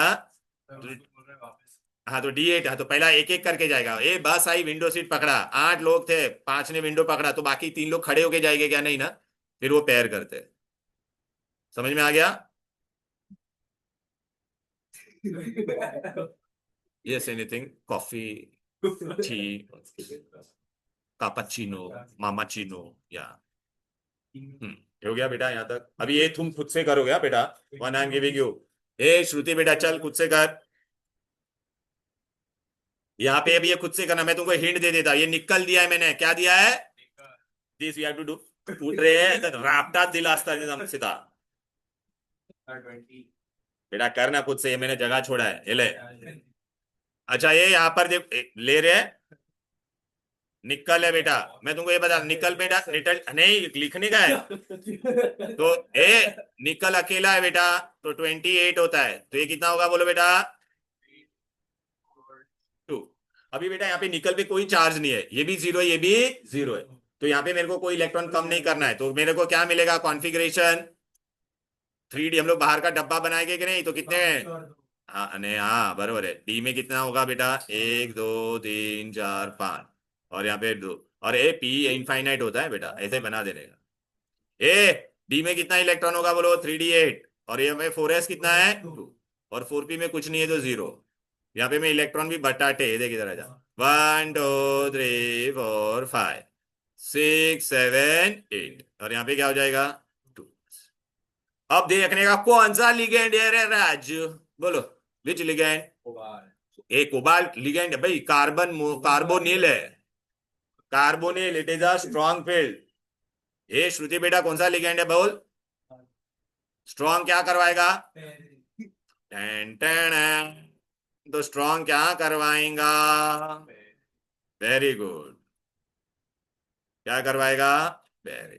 हाँ तो D8, हाँ तो पहला एक एक करके जाएगा। ए बस आई विंडो सीट पकड़ा, 8 लोग थे, 5 ने विंडो पकड़ा, तो बाकी 3 लोग खड़े होके जाएंगे क्या? नहीं ना, फिर वो पेयर करते। समझ में आ गया? Yes anything, coffee, T, cappuccino, मामाचिनो, या ये हो गया बेटा यहाँ तक। अभी ये तुम खुद से करोगे हाँ बेटा, one I am giving you. ए श्रुति बेटा चल खुद से कर। यहाँ पे अभी ये खुद से करना, मैं तुमको हिंट दे देता। ये निकल दिया है मैंने, क्या दिया है? This we have to do. फूट रहे हैं रापटा दिल आस्ता निजाम सीधा। बेटा करना खुद से, ये मैंने जगह छोड़ा है, ये ले। अच्छा ये यहाँ पर देख ले रहे हैं, निकल है बेटा। मैं तुमको ये बता, निकल बेटा रिटल नहीं लिखने का है। तो ए निकल अकेला है बेटा, तो 28 होता है, तो ये कितना होगा बोलो बेटा? 2। अभी बेटा यहाँ पे निकल पे कोई चार्ज नहीं है, ये भी 0 है, ये भी 0 है, तो यहाँ पे मेरे को कोई इलेक्ट्रॉन कम नहीं करना है। तो मेरे को क्या मिलेगा? Configuration 3D। हम लोग बाहर का डब्बा बनाएंगे कि नहीं? तो कितने हैं? हाँ नहीं, हाँ बराबर है। डी में कितना होगा बेटा? 1 2 3 4 5, और यहाँ पे 2, और ए पी इनफाइनाइट होता है बेटा, ऐसे बना देने का। ए डी में कितना इलेक्ट्रॉन होगा बोलो, 3d8, और ये में 4s कितना है 2, और 4p में कुछ नहीं है तो 0। यहाँ पे मैं इलेक्ट्रॉन भी बटाटे, ये देख इधर आ जा, 1 2 3 4 5 6 7 8, और यहाँ पे क्या हो जाएगा 2। अब देखने का कौन सा लिगेंड है रे राज, बोलो विच लिगेंड। एक कोबाल्ट लिगेंड है भाई, कार्बोनिल है, carbonyl, it is a strong field. ये श्रुति बेटा कौन सा लिगेंड है बोल, स्ट्रॉन्ग क्या करवाएगा, टेन टेन, तो स्ट्रॉन्ग क्या करवाएगा, वेरी गुड, क्या करवाएगा, वेरी।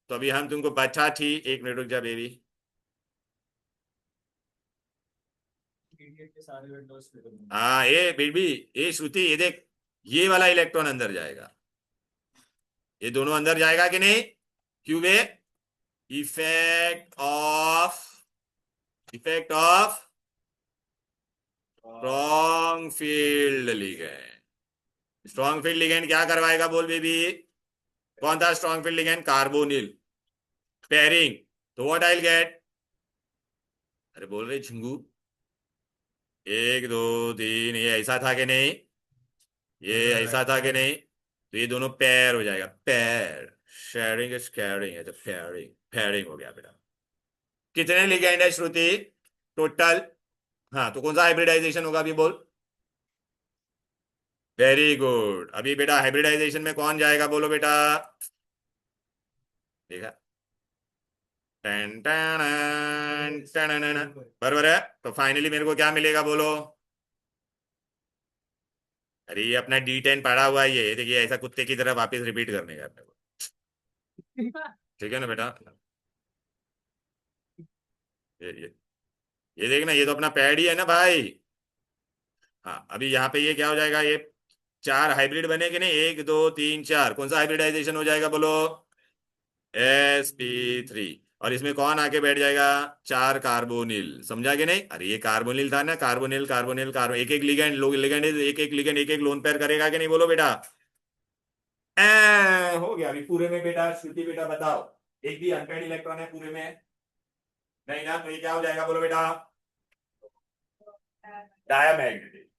तो अभी हम तुमको बचा थी, एक मिनट रुक जा बेबी, हाँ ये बेबी, ये श्रुति ये देख, ये वाला इलेक्ट्रॉन अंदर जाएगा, ये दोनों अंदर जाएगा कि नहीं, क्यों बे, effect of, effect of strong field ligand. Strong field ligand क्या करवाएगा बोल बेबी, कौन था strong field ligand, carbonyl, pairing, तो व्हाट आई विल गेट, अरे बोल रहे झिंगू, 1 2 3, ये ऐसा था कि नहीं, ये ऐसा था कि नहीं, तो ये दोनों पेयर हो जाएगा, पेयर, शेयरिंग इज कैरिंग है, तो पेयरिंग, पेयरिंग हो गया बेटा। कितने लिगेंड है श्रुति टोटल, हाँ तो कौन सा हाइब्रिडाइजेशन होगा अभी बोल, वेरी गुड। अभी बेटा हाइब्रिडाइजेशन में कौन जाएगा बोलो बेटा, देखा, टेन टेन टेन, बराबर है। तो फाइनली मेरे को क्या मिलेगा बोलो, अरे ये अपना D10 पढ़ा हुआ है, ये देखिए ऐसा कुत्ते की तरह वापस रिपीट करने का अपने को, ठीक है ना बेटा, ये ये ये देखना, ये तो अपना पैड ही है ना भाई। हाँ अभी यहाँ पे ये क्या हो जाएगा, ये 4 हाइब्रिड बने कि नहीं, 1 2 3 4, कौन सा हाइब्रिडाइजेशन हो जाएगा बोलो, sp3, और इसमें कौन आके बैठ जाएगा, 4 कार्बोनिल, समझा कि नहीं, अरे ये कार्बोनिल था ना, कार्बोनिल कार्बोनिल कार्बो, एक एक लिगेंड लोग, लिगेंड एक एक लिगेंड एक एक लोन पेयर करेगा कि नहीं बोलो बेटा, हो गया। अभी पूरे में बेटा श्रुति बेटा बताओ, एक भी अनपेड इलेक्ट्रॉन है पूरे में, नहीं ना, तो ये क्या हो जाएगा बोलो बेटा, डायमैग्नेटिक,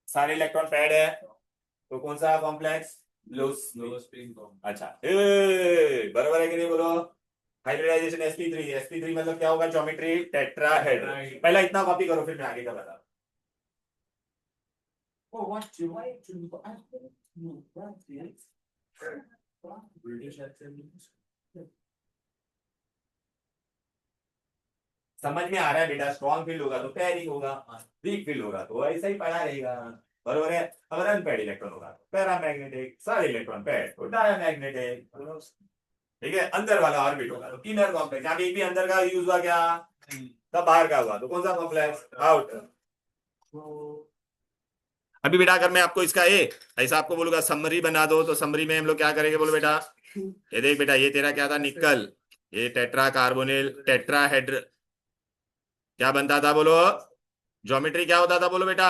सारे इलेक्ट्रॉन पैड है, तो कौन सा कॉम्प्लेक्स, लो स्पिन, अच्छा बराबर है कि नहीं बोलो। हाइब्रिडाइजेशन sp3, sp3 मतलब क्या होगा, ज्योमेट्री टेट्राहेड्रल, पहला इतना कॉपी करो फिर मैं आगे का बता। समझ में आ रहा है बेटा, स्ट्रॉन्ग फील्ड होगा तो पैरिंग होगा, वीक फील्ड होगा तो ऐसा ही पड़ा रहेगा, बरोबर है। अगर अनपेड इलेक्ट्रॉन होगा तो पैरामैग्नेटिक, सारे इलेक्ट्रॉन पैड तो डायमैग्नेटिक, ठीक है। अंदर वाला ऑर्बिट होगा तो इनर कॉम्प्लेक्स, यहाँ पे भी अंदर का यूज हुआ क्या, तब बाहर का हुआ तो कौन सा कॉम्प्लेक्स, आउटर। अभी बेटा अगर मैं आपको इसका ऐसा आपको बोलूंगा समरी बना दो, तो समरी में हम लोग क्या करेंगे बोलो बेटा, ये देख बेटा, ये तेरा क्या था निकल, ये टेट्रा कार्बोनिल टेट्राहेड्र, क्या बनता था बोलो, ज्योमेट्री क्या होता था बोलो बेटा,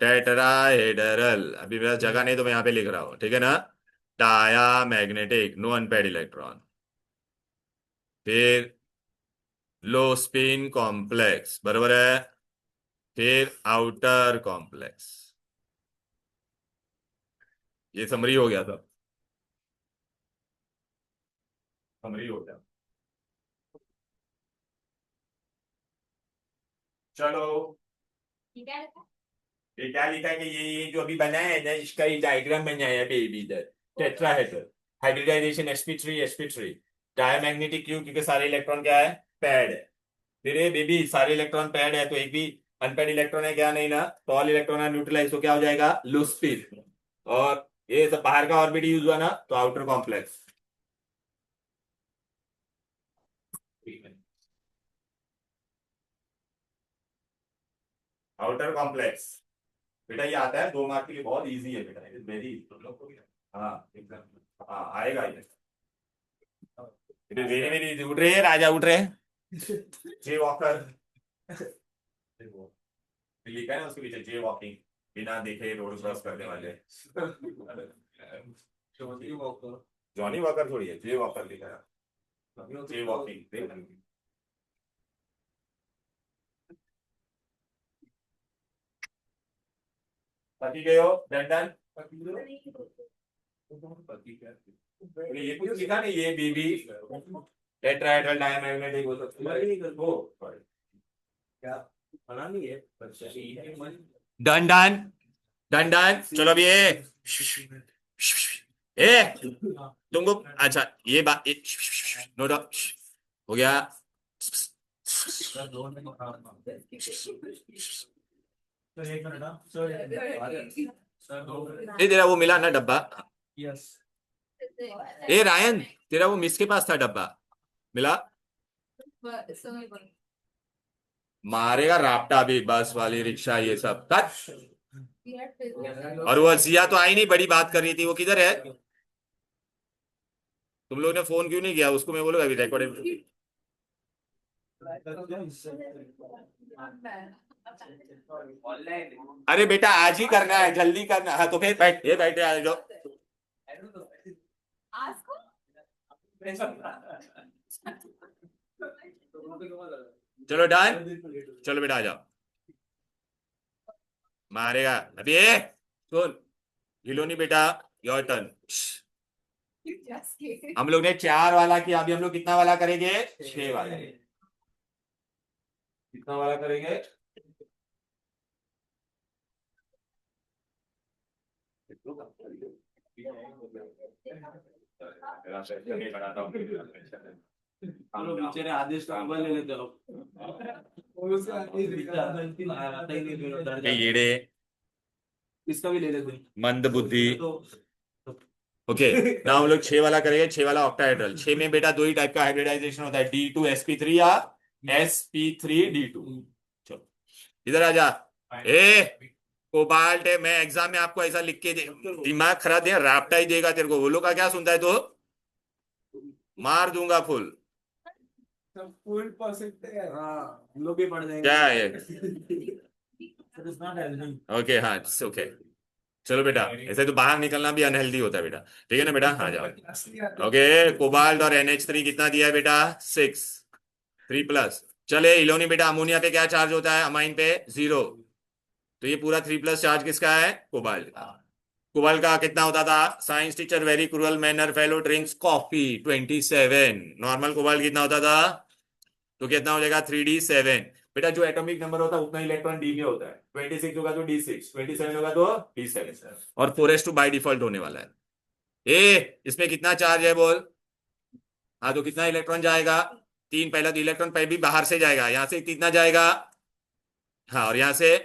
टेट्राहेड्रल। अभी मेरा जगह नहीं तो मैं यहाँ पे लिख रहा हूँ, ठीक है ना, diamagnetic, no unpaired electron, फिर लो स्पिन कॉम्प्लेक्स, बरोबर है, फिर आउटर कॉम्प्लेक्स, ये समरी हो गया था, समरी हो गया। चलो ये क्या लिखा है कि ये जो अभी बनाया है ना, इसका ये डायग्राम बनाया है बेबी, इधर टेट्राहेड्रल, हाइब्रिडाइजेशन sp3 डायमैग्नेटिक, क्यों, क्योंकि सारे इलेक्ट्रॉन क्या है, पैड है। फिर ये बेबी सारे इलेक्ट्रॉन पैड है तो एक भी अनपैड इलेक्ट्रॉन है क्या, नहीं ना, तो ऑल इलेक्ट्रॉन है न्यूट्रलाइज, तो क्या हो जाएगा, लूज स्पिन, और ये सब बाहर का ऑर्बिट यूज हुआ ना, तो आउटर कॉम्प्लेक्स, आउटर कॉम्प्लेक्स बेटा, ये आता है 2 मार्क के लिए, बहुत इजी है बेटा, वेरी, हाँ एग्जाम, हाँ आएगा ये, वेरी वेरी इजी। उठ रहे हैं राजा, उठ रहे हैं, जे वॉकर लिखा है ना उसके पीछे, जे वॉकिंग, बिना देखे रोड क्रॉस करने वाले जॉनी वॉकर थोड़ी है, जे वॉकर लिखा है, जे वॉकिंग। पति गए हो डन। ये कुछ लिखा नहीं, ये बीबी टेट्राहेड्रल डायमैग्नेटिक हो सकता है वो क्या बना नहीं है। Done done done done. चलो अभी ए तुमको अच्छा ये बात नो डाउट हो गया। ए तेरा वो मिला ना डब्बा। ए रायन तेरा वो मिस के पास था डब्बा, मिला? मारेगा राप्टा भी, बस वाली रिक्शा ये सब कट। और वो सिया तो आई नहीं, बड़ी बात कर रही थी, वो किधर है? तुम लोग ने फोन क्यों नहीं किया उसको? मैं बोलूंगा अभी रिकॉर्डिंग। अरे बेटा आज ही करना है, जल्दी करना। हाँ तो फिर बैठ, ये बैठे आ जाओ। चलो डन, चलो बेटा आ जाओ। मारेगा अभी सुन, हिलोनी बेटा योर टर्न। हम लोग ने 4 वाला किया, अभी हम लोग कितना वाला करेंगे? 6 वाला। कितना वाला करेंगे? बेचारे आदेश का मोबाइल ले लेते हो। येड़े इसका भी ले लेते मंद बुद्धि। ओके ना हम लोग 6 वाला करेंगे, 6 वाला ऑक्टाहेड्रल। 6 में बेटा 2 ही टाइप का हाइब्रिडाइजेशन होता है, D2sp3 या sp3d2। चलो इधर आ जा। कोबाल्ट है, मैं एग्जाम में आपको ऐसा लिख के दिमाग खराब दे राप्टा ही देगा तेरे को। वो लोग का क्या सुनता है तो मार दूंगा फुल। फुल परसेंट हम लोग भी पढ़ जाएंगे। क्या है? ओके हाँ ओके चलो बेटा, ऐसे तो बाहर निकलना भी अनहेल्दी होता है बेटा, ठीक है ना बेटा? हाँ जाओ। ओके कोबाल्ट और NH3 कितना दिया है बेटा? 6 3+। चले इलोनी बेटा, अमोनिया पे क्या चार्ज होता है? अमाइन पे 0। तो ये पूरा 3+ चार्ज किसका है? कोबाल्ट। कोबाल्ट का कितना होता था? Science teacher very cruel manner fellow drinks coffee 27। Normal cobalt कितना होता था? तो कितना हो जाएगा? 3d7। बेटा जो एटॉमिक नंबर होता है उतना इलेक्ट्रॉन डी में होता है। 26 होगा तो D6, 27 होगा तो D7 और 4s2 बाई डिफॉल्ट होने वाला है। इसमें कितना चार्ज है बोल? हाँ तो कितना इलेक्ट्रॉन जाएगा? 3। पहला तो इलेक्ट्रॉन पहले भी बाहर से जाएगा, यहां से कितना जाएगा? हाँ और यहां से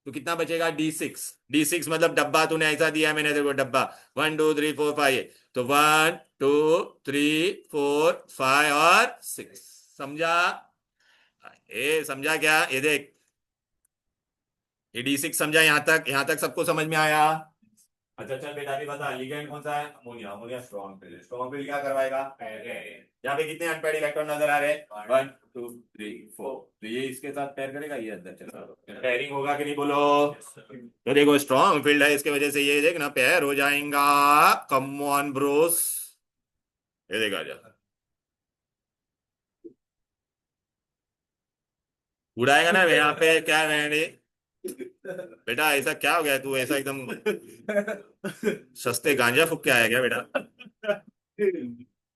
तो कितना बचेगा? D6। D6 मतलब डब्बा तूने ऐसा दिया मैंने तेरे को डब्बा 1 2 3 4 5। तो 1 2 3 4 5 और 6। समझा? समझा क्या? ये देख ये D6 समझा? यहां तक सबको समझ में आया? अच्छा चल बेटा अभी बता लिगेंड कौन सा है? Ammonia. Ammonia strong field. Strong field क्या करवाएगा? यहाँ पे कितने अनपेयर्ड इलेक्ट्रॉन नजर आ रहे हैं? 1 2 3 4। तो ये इसके साथ पेयर करेगा, ये अंदर चला पेयरिंग होगा कि नहीं बोलो? तो देखो स्ट्रॉन्ग फील्ड है, इसके वजह से ये देख ना पेयर हो जाएगा। कम ऑन ब्रोस, ये देखा जा उड़ाएगा ना यहाँ पे क्या है? बेटा ऐसा क्या हो गया, तू ऐसा एकदम सस्ते गांजा फूक के आया क्या बेटा?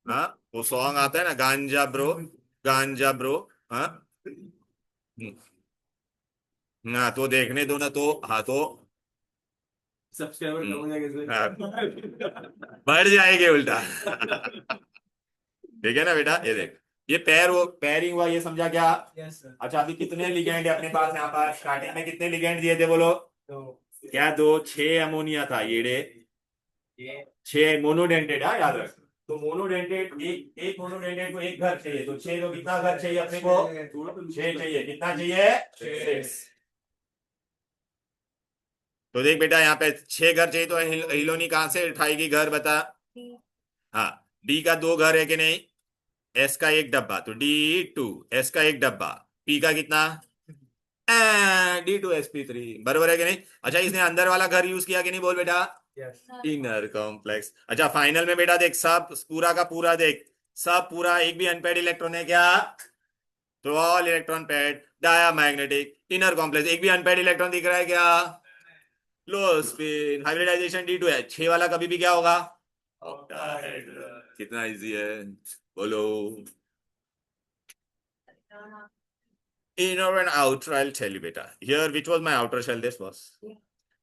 हाँ वो सॉन्ग आता है ना गांजा ब्रो, गांजा ब्रो। हाँ ना तो देखने दो ना तो। हाँ तो सब्सक्राइबर कम हो जाएगा हाँ, बढ़ जाएंगे उल्टा। ठीक है ना बेटा? ये देख ये पेयरिंग हुआ, ये समझा क्या? अच्छा अभी कितने लिगेंड है अपने पास यहाँ पर? स्टार्टिंग में कितने लिगेंड दिए थे बोलो? क्या 2? 6 अमोनिया था ये 6 मोनोडेंटेड। हाँ याद रख। तो मोनोडेंटेड एक मोनोडेंटेड को एक घर चाहिए, तो 6 तो कितना घर चाहिए अपने को? 6 चाहिए। कितना चाहिए? 6। तो देख बेटा यहाँ पे 6 घर चाहिए, तो हिलोनी कहां से उठाएगी घर बता? हाँ डी का 2 घर है कि नहीं? एस का एक डब्बा तो D2, एस का एक डब्बा, पी का कितना? D2sp3 बराबर है कि नहीं? अच्छा इसने अंदर वाला घर यूज किया कि नहीं बोल बेटा? Yes. Inner complex. अच्छा फाइनल में बेटा देख, सब पूरा का पूरा देख, सब पूरा एक भी अनपेड इलेक्ट्रॉन है क्या? तो all electron paid, diamagnetic, inner complex, एक भी अनपेड इलेक्ट्रॉन दिख रहा है क्या? लो स्पिन, हाइब्रिडाइजेशन D2 है, 6 वाला कभी भी क्या होगा? ऑक्टाहेड्रल। कितना इजी है, बोलो। Inner and outer, I'll tell you beta. Here, which was my outer shell? This was.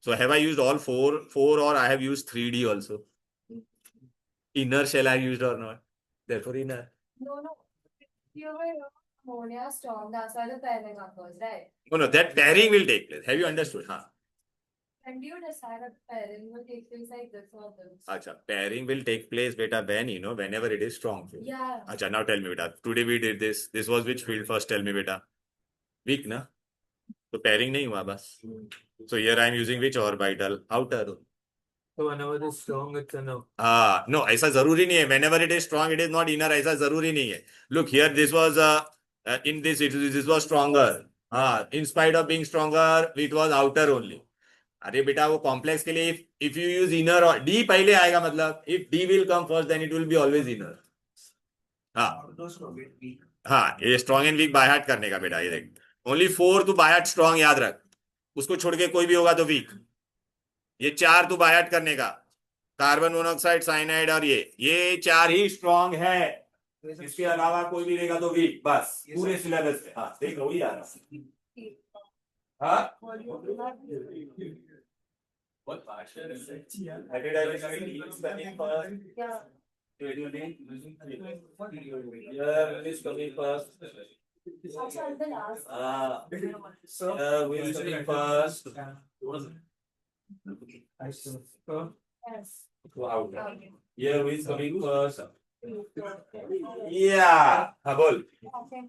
So have I used all four, or I have used 3D also? Inner shell I used or not? Therefore inner. No. You were ammonia strong. That's why the pairing occurs, right? No, that pairing will take place. Have you understood? Huh? When do you decide that pairing will take place like this or this? Acha, pairing will take place beta when, whenever it is strong field. Yeah. Acha, now tell me beta. Today we did this. This was which field? First tell me beta. Weak na? So pairing नहीं हुआ बस. So here I am using which orbital? Outer. So whenever it is strong, it's a no. No, ऐसा जरूरी नहीं है. Whenever it is strong, it is not inner. ऐसा जरूरी नहीं है. Look here, this was in this was stronger. In spite of being stronger, it was outer only. अरे बेटा वो कॉम्प्लेक्स के लिए if you use inner or D पहले आएगा, मतलब if D will come first, then it will be always inner. हाँ ये strong and weak by heart करने का बेटा, ये देख. ओनली 4 तू बाय हार्ट स्ट्रॉन्ग याद रख, उसको छोड़ के कोई भी होगा तो वीक. ये 4 तू बाय हार्ट करने का, कार्बन मोनोऑक्साइड, साइनाइड और ये 4 ही स्ट्रॉन्ग है. इसके अलावा कोई भी रहेगा तो वीक, बस पूरे सिलेबस में. हाँ देख लो वही आ रहा. हाँ what partial is it? Hybridization is coming first. Yeah. It will be here is coming first. Also, the last. So Here is coming first. Yes. Out. Okay. Here is coming first. Yeah. हाँ बोल. Okay.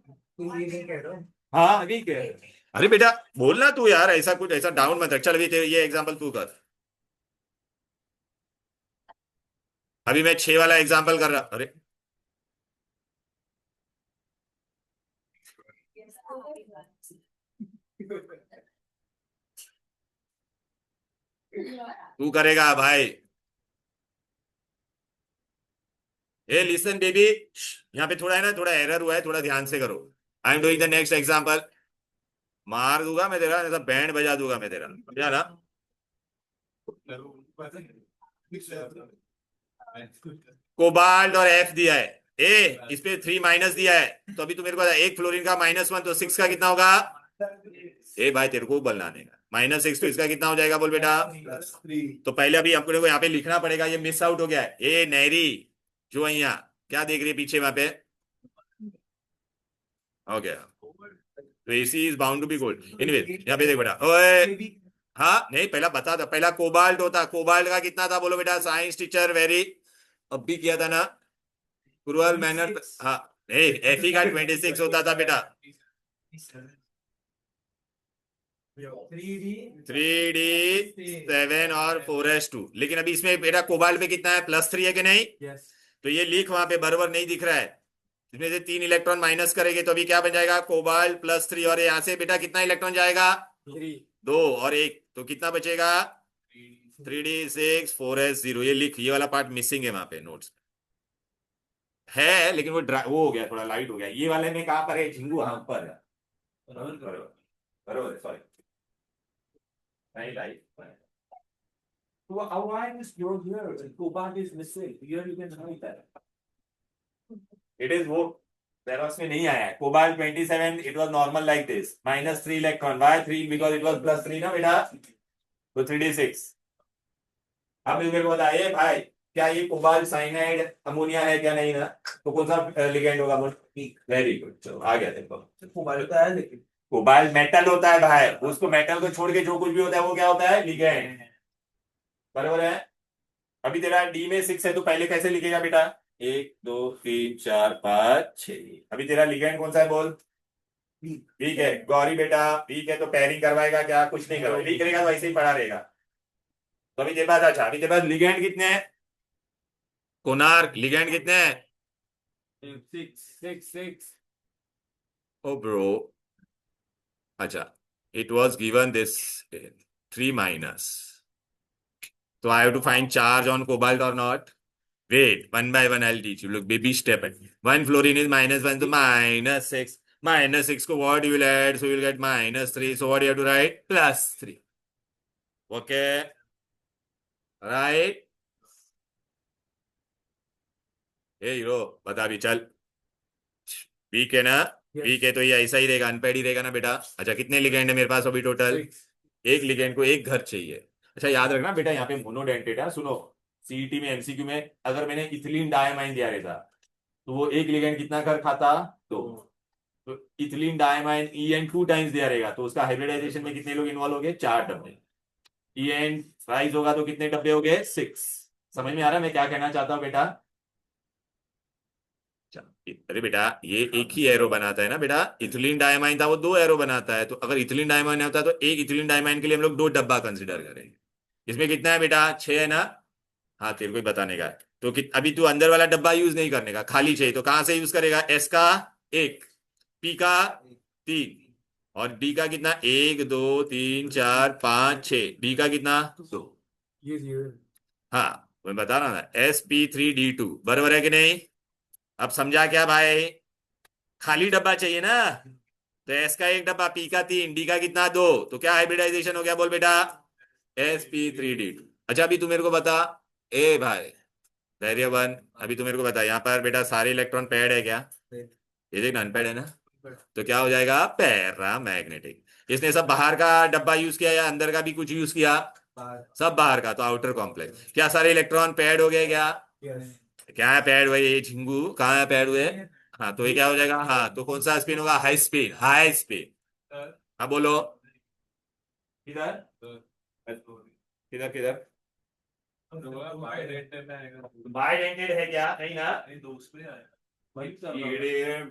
हाँ week है. अरे बेटा बोलना तू यार, ऐसा कुछ ऐसा डाउन मत रख. चल अभी ये एग्जांपल तू कर. अभी मैं 6 वाला एग्जांपल कर रहा. अरे Yes. तू करेगा भाई. ए लिसन बेबी, यहाँ पे थोड़ा है ना, थोड़ा एरर हुआ है, थोड़ा ध्यान से करो. I am doing the next example. मार दूंगा मैं तेरा, ऐसा बैंड बजा दूंगा मैं तेरा, समझा ना. कोबाल्ट और F दिया है. इस पे 3 माइनस दिया है, तो अभी तू मेरे को बता, एक फ्लोरीन का -1 तो 6 का कितना होगा? भाई तेरे को बनाने का -6 तो इसका कितना हो जाएगा बोल बेटा? तो पहले अभी हमको देखो यहाँ पे लिखना पड़ेगा, ये मिस आउट हो गया है. नैरी जो यहाँ क्या देख रही है पीछे वहां पे? ओके, तो AC is bound to be gold. Anyway यहाँ पे देख बेटा. ओए हाँ नहीं, पहला बता था, पहला कोबाल्ट होता. कोबाल्ट का कितना था बोलो बेटा? साइंस टीचर वेरी अब भी किया था ना, क्रूअल मैनर. हाँ नहीं, Fe का 26 होता था बेटा. 3D 7 और 4s2. लेकिन अभी इसमें बेटा कोबाल्ट पे कितना है? +3 है कि नहीं? yes. तो ये लिख वहां पे बराबर नहीं दिख रहा है. इसमें से 3 इलेक्ट्रॉन माइनस करेंगे तो अभी क्या बन जाएगा? कोबाल्ट +3, और यहाँ से बेटा कितना इलेक्ट्रॉन जाएगा? 2 और 1, तो कितना बचेगा? 3D6 4s0. ये लिख, ये वाला पार्ट मिसिंग है वहां पे नोट्स है, लेकिन वो हो गया, थोड़ा लाइट हो गया. ये वाले में कहां पर है झिंगू? हाँ ऊपर है. बरोबर सॉरी, नहीं light. Why is your here? Cobalt is missing. Here you can write that. It is वो जेरोक्स में नहीं आया है. Cobalt 27, it was normal like this, -3 electron. Why 3? Because it was +3 ना बेटा, तो 3D6. अब मेरे को बताइए भाई, क्या ये कोबाल्ट साइनाइड अमोनिया है क्या? नहीं ना, तो कौन सा लिगेंड होगा? वेरी गुड, चलो आ गया. देखो Cobalt होता है लेकिन कोबाल्ट मेटल होता है भाई, उसको मेटल को छोड़ के जो कुछ भी होता है वो क्या होता है? लिगेंड. बराबर है. अभी तेरा D में 6 है, तो पहले कैसे लिखेगा बेटा? 1 2 3 4 5 6. अभी तेरा लिगेंड कौन सा है बोल? वीक है. गौरी बेटा वीक है, तो पैरिंग करवाएगा क्या? कुछ नहीं करवाएगा. वीक रहेगा तो ऐसे ही पड़ा रहेगा. तो अभी तेरे पास, अच्छा अभी तेरे पास लिगेंड कितने हैं? कोणार्क लिगेंड कितने हैं? 6. ओ ब्रो, अच्छा it was given this 3 minus. So I have to find charge on cobalt or not. Wait, one by one I'll teach you. Look, baby step. One fluorine is -1, so -6. -6 को what you will add? So you will get -3. So what you have to write? +3. Okay. Right? Hey hero बता भी चल. Week है ना? Week है तो ये ऐसा ही रहेगा, अनपेड ही रहेगा ना बेटा. अच्छा कितने लिगेंड है मेरे पास अभी टोटल? एक लिगेंड को एक घर चाहिए. अच्छा याद रखना बेटा, यहाँ पे मोनोडेंटेट है. सुनो, सीईटी में एमसीक्यू में अगर मैंने इथिलीन डायमाइन दिया रहता तो वो एक लिगेंड कितना घर खाता? तो इथिलीन डायमाइन EN 2 टाइम्स दिया रहेगा तो उसका हाइब्रिडाइजेशन में कितने लोग इन्वॉल्व हो गए? 4 डब्बे. EN राइज होगा तो कितने डब्बे हो गए? 6. समझ में आ रहा है मैं क्या कहना चाहता हूँ बेटा? अरे बेटा ये एक ही एरो बनाता है ना बेटा. इथिलीन डायमाइन था वो 2 एरो बनाता है, तो अगर इथिलीन डायमाइन होता तो एक इथिलीन डायमाइन के लिए हम लोग 2 डब्बा कंसिडर करेंगे. इसमें कितना है बेटा? 6 है ना? हाँ तेरे को ही बताने का है. तो अभी तू अंदर वाला डब्बा यूज नहीं करने का, खाली चाहिए तो कहां से यूज करेगा? S का 1, P का 3 और D का कितना? 1 2 3 4 5 6. D का कितना? 2. हाँ मैं बता रहा ना, sp3d2 बराबर है कि नहीं? अब समझा क्या भाई? खाली डब्बा चाहिए ना, तो S का 1 डब्बा, P का 3, D का कितना? 2. तो क्या हाइब्रिडाइजेशन हो गया? बोल बेटा. sp3d2. अच्छा अभी तू मेरे को बता, ए भाई धैर्यवन, अभी तू मेरे को बता, यहाँ पर बेटा सारे इलेक्ट्रॉन पेड है क्या? ये देख अनपेड है ना, तो क्या हो जाएगा? पैरामैग्नेटिक. इसने सब बाहर का डब्बा यूज किया या अंदर का भी कुछ यूज किया? सब बाहर का, तो आउटर कॉम्प्लेक्स. क्या सारे इलेक्ट्रॉन पेड हो गए क्या? क्या है पेड हुए? ये झिंगू कहाँ है पेड हुए? हाँ तो ये क्या हो जाएगा? हाँ तो कौन सा स्पिन होगा? High spin. High spin. हाँ बोलो. किधर किधर किधर? बाइडेंटेड है क्या? नहीं ना.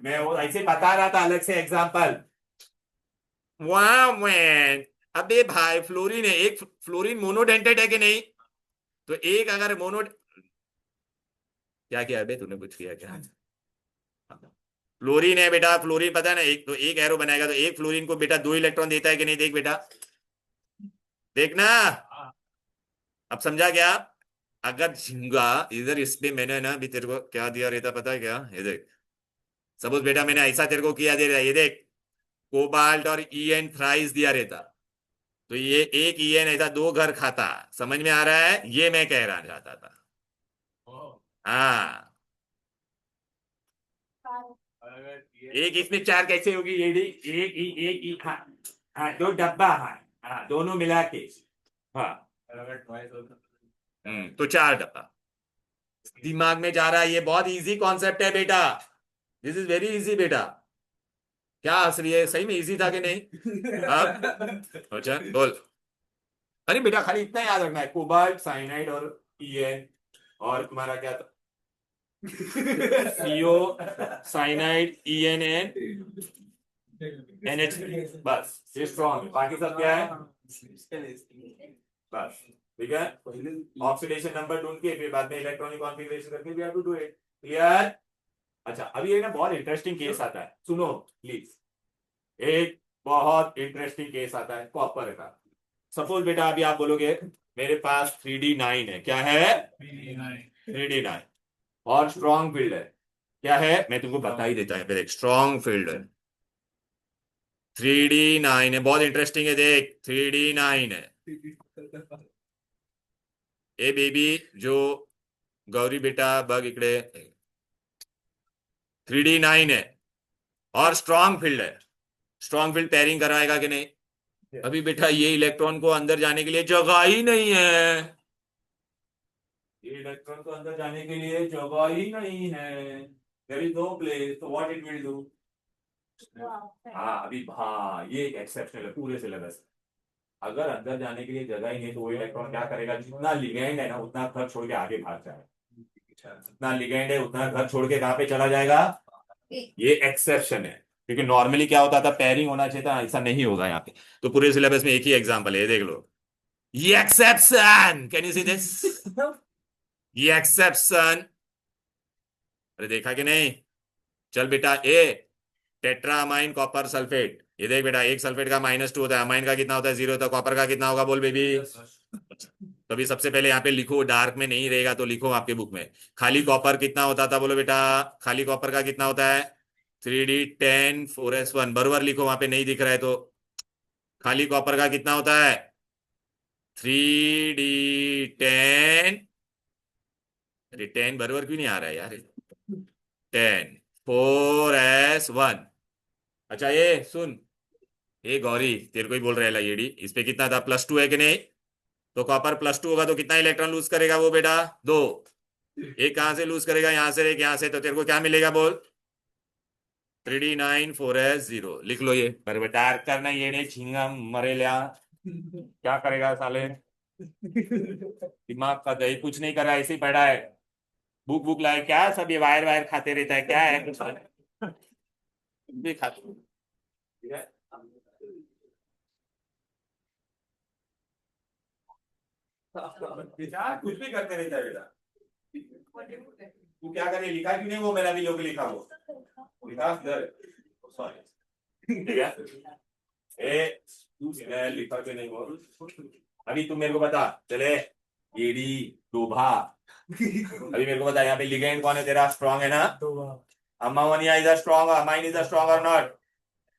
मैं वो ऐसे बता रहा था अलग से एग्जांपल. वाह मैन. अबे भाई फ्लोरीन है, एक फ्लोरीन मोनोडेंटेड है कि नहीं? तो एक अगर मोनो, क्या किया बे तूने? कुछ किया क्या? फ्लोरीन है बेटा, फ्लोरीन पता है ना, एक तो एक एरो बनाएगा तो एक फ्लोरीन को बेटा 2 इलेक्ट्रॉन देता है कि नहीं? देख बेटा, देखना. अब समझा क्या? अगर झिंगा इधर इस पे मैंने ना अभी तेरे को क्या दिया रहता पता है क्या? ये देख, सपोज बेटा मैंने ऐसा तेरे को किया दे रहा है, ये देख कोबाल्ट और EN थ्राइस दिया रहता तो ये एक EN ऐसा 2 घर खाता. समझ में आ रहा है? ये मैं कह रहा चाहता था. हाँ एक इसमें 4 कैसे होगी? ये एक ही. हाँ हाँ 2 डब्बा. हाँ हाँ दोनों मिला के. हाँ तो 4 डब्बा दिमाग में जा रहा है. ये बहुत इजी कॉन्सेप्ट है बेटा. दिस इज वेरी इजी बेटा. क्या हंस रही है? सही में इजी था कि नहीं? अब अच्छा बोल. अरे बेटा खाली इतना याद रखना है, कोबाल्ट साइनाइड और EN और तुम्हारा क्या था? CO cyanide EN and NH. बस ये स्ट्रॉन्ग है, बाकी सब क्या है? बस ठीक है. ऑक्सीडेशन नंबर ढूंढ के फिर बाद में इलेक्ट्रॉनिक कॉन्फ़िगरेशन करके we have to do it. Clear? अच्छा अभी ये ना बहुत इंटरेस्टिंग केस आता है, सुनो प्लीज. एक बहुत इंटरेस्टिंग केस आता है कॉपर का. सपोज बेटा अभी आप बोलोगे मेरे पास 3D9 है. क्या है? 3D9 और स्ट्रॉन्ग फील्ड है. क्या है? मैं तुमको बता ही देता है फिर. एक स्ट्रॉन्ग फील्ड है, 3D9 है. बहुत इंटरेस्टिंग है. देख 3D9 है. ए बेबी जो गौरी बेटा बग इकडे, 3D9 है और स्ट्रॉन्ग फील्ड है. स्ट्रॉन्ग फील्ड पेयरिंग कराएगा कि नहीं? अभी बेटा ये इलेक्ट्रॉन को अंदर जाने के लिए जगह ही नहीं है. ये इलेक्ट्रॉन को अंदर जाने के लिए जगह ही नहीं है. There is no place. तो व्हाट इट विल डू? हाँ अभी हाँ ये एक्सेप्शनल है पूरे सिलेबस. अगर अंदर जाने के लिए जगह ही नहीं तो वो इलेक्ट्रॉन क्या करेगा? जितना लिगेंड है ना उतना घर छोड़ के आगे भाग जाएगा. जितना लिगेंड है उतना घर छोड़ के कहां पे चला जाएगा? ये एक्सेप्शन है, क्योंकि नॉर्मली क्या होता था? पेयरिंग होना चाहिए था. ऐसा नहीं होगा यहाँ पे. तो पूरे सिलेबस में एक ही एग्जांपल है, देख लो. ये exception, can you see this? ये एक्सेप्शन. अरे देखा कि नहीं? चल बेटा ए टेट्रामाइन कॉपर सल्फेट. ये देख बेटा एक सल्फेट का -2 होता है, अमाइन का कितना होता है? 0 होता है. कॉपर का कितना होगा? बोल बेबी. तो अभी सबसे पहले यहाँ पे लिखो, डार्क में नहीं रहेगा तो लिखो आपके बुक में। खाली कॉपर कितना होता था बोलो बेटा, खाली कॉपर का कितना होता है 3D10 4s1, बरोबर लिखो, वहां पे नहीं दिख रहा है तो। खाली कॉपर का कितना होता है 3D10, अरे 10 बरोबर क्यों नहीं आ रहा है यार, 10 4s1। अच्छा ये सुन, ये गौरी तेरे को ही बोल रहा है ये, इस पे कितना था +2 है कि नहीं, तो कॉपर +2 होगा तो कितना इलेक्ट्रॉन लूज करेगा वो बेटा 2। एक कहां से लूज करेगा, यहां से, एक यहां से, तो तेरे को क्या मिलेगा बोल 3D9 4s0, लिख लो ये। पर बेटा करना ये नहीं, झींगा मरे लिया, क्या करेगा साले, दिमाग का दही कुछ नहीं कर रहा है, ऐसे ही पड़ा है। भूख भूख लाए क्या, सब ये वायर वायर खाते रहता है क्या है कुछ भी खाते, ठीक है? बेटा कुछ भी करते रहता है बेटा, तू क्या करे, लिखा क्यों नहीं वो, मैंने अभी लोग लिखा वो, लिखा इधर, सॉरी, ठीक है। ए तू लिखा क्यों नहीं वो, अभी तुम मेरे को बता चले, एडी डोभा, अभी मेरे को बता यहाँ पे लिगेंड कौन है तेरा, स्ट्रॉन्ग है ना, ammonia is strong, amine is strong और नॉट,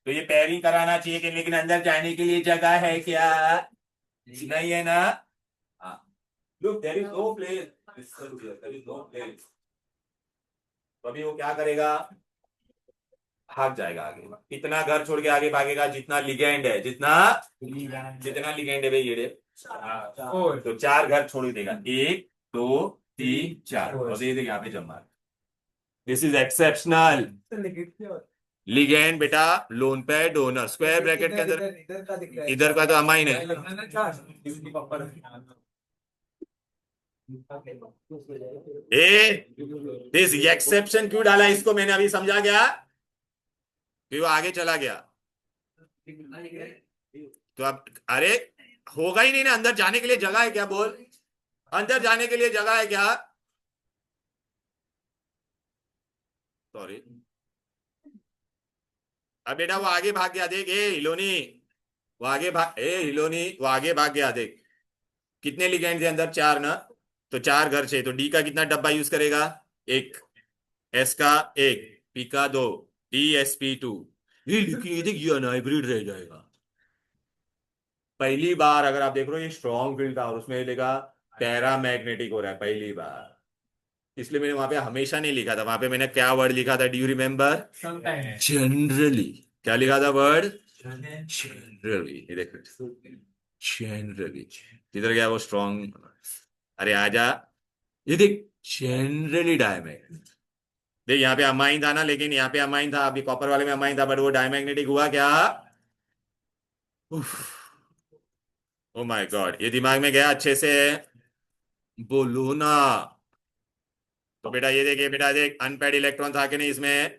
तो ये पेयरिंग कराना चाहिए कि, लेकिन अंदर जाने के लिए जगह है क्या, नहीं है ना। Look there is no place, there is no place, तो अभी वो क्या करेगा, भाग जाएगा आगे, कितना घर छोड़ के आगे भागेगा, जितना लिगेंड है, जितना लिगेंड है भाई ये, तो 4 घर छोड़ देगा, 1 2 3 4, और दे देगा यहाँ पे जमा। दिस इज एक्सेप्शनल लिगेंड बेटा, लोन पे डोनर, स्क्वायर ब्रैकेट के अंदर, इधर का तो अमाइन है। ए दिस एक्सेप्शन क्यों डाला इसको मैंने, अभी समझा गया, कि वो आगे चला गया, तो अब अरे होगा ही नहीं ना, अंदर जाने के लिए जगह है क्या बोल, अंदर जाने के लिए जगह है क्या, सॉरी। अब बेटा वो आगे भाग गया, देख ए हिलोनी, वो आगे भाग, ए हिलोनी वो आगे भाग गया, देख कितने लिगेंड थे अंदर, 4 ना, तो 4 घर चाहिए, तो डी का कितना डब्बा यूज करेगा, 1, एस का 1, पी का 2, DsP2, ये लिखिए देख, ये अनहाइब्रिड रह जाएगा। पहली बार अगर आप देख रहे हो ये स्ट्रॉन्ग फील्ड था और उसमें लिखा पैरामैग्नेटिक हो रहा है पहली बार, इसलिए मैंने वहां पे हमेशा नहीं लिखा था, वहां पे मैंने क्या वर्ड लिखा था, डू यू रिमेम्बर, जनरली, क्या लिखा था वर्ड, जनरली, ये देखो जनरली, किधर गया वो स्ट्रॉन्ग, अरे आजा, ये देख जनरली डायमैग्नेटिक, देख यहाँ पे अमाइन था ना, लेकिन यहाँ पे अमाइन था, अभी कॉपर वाले में अमाइन था, बट वो डायमैग्नेटिक हुआ क्या, ओ माय गॉड, ये दिमाग में गया अच्छे से, बोलो ना। तो बेटा ये देखिए बेटा, देख अनपेड इलेक्ट्रॉन था कि नहीं इसमें,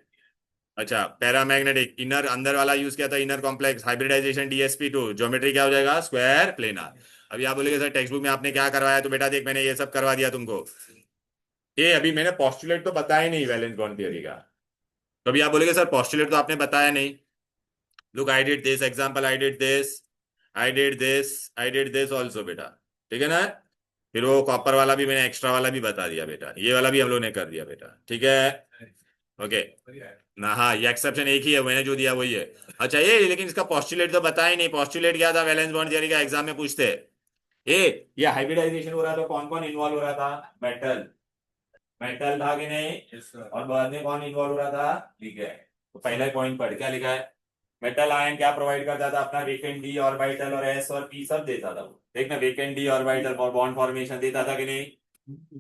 अच्छा पैरामैग्नेटिक, इनर अंदर वाला यूज किया था, inner complex hybridisation DsP2, geometry क्या हो जाएगा स्क्वायर प्लेनर। अभी आप बोलेगे सर टेक्स्ट बुक में आपने क्या करवाया, तो बेटा देख मैंने ये सब करवा दिया तुमको, ये अभी मैंने पोस्टुलेट तो बताया ही नहीं वैलेंस बॉन्ड थ्योरी का, तो अभी आप बोलेगे सर पोस्टुलेट तो आपने बताया नहीं, look I did this example, I did this, I did this, I did this also बेटा, ठीक है ना। फिर वो कॉपर वाला भी मैंने एक्स्ट्रा वाला भी बता दिया बेटा, ये वाला भी हम लोग ने कर दिया बेटा, ठीक है, ओके ना, हाँ ये एक्सेप्शन एक ही है, मैंने जो दिया वही है। अच्छा ये लेकिन इसका पोस्टुलेट तो बताया ही नहीं, पोस्टुलेट क्या था वैलेंस बॉन्ड थ्योरी का, एग्जाम में पूछते, ये हाइब्रिडाइजेशन हो रहा था, कौन कौन इन्वॉल्व हो रहा था, मेटल, मेटल था कि नहीं, और बाद में कौन इन्वॉल्व हो रहा था, ठीक है, तो पहला पॉइंट पढ़ क्या लिखा है, मेटल आयन क्या प्रोवाइड करता था, अपना वेकेंट डी ऑर्बिटल और एस और पी सब देता था वो, देखना vacant D orbital for bond formation देता था कि नहीं,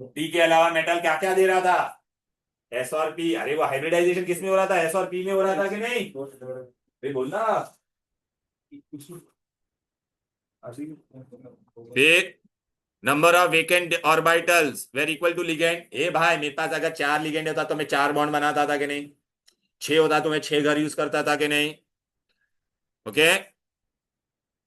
डी के अलावा मेटल क्या क्या दे रहा था, एस और पी, अरे वो हाइब्रिडाइजेशन किस में हो रहा था, एस और पी में हो रहा था कि नहीं, भाई बोलना, फिर number of vacant orbitals were equal to ligand, ए भाई मेरे पास अगर 4 लिगेंड होता तो मैं 4 बॉन्ड बनाता था कि नहीं, 6 होता तो मैं 6 घर यूज करता था कि नहीं, ओके।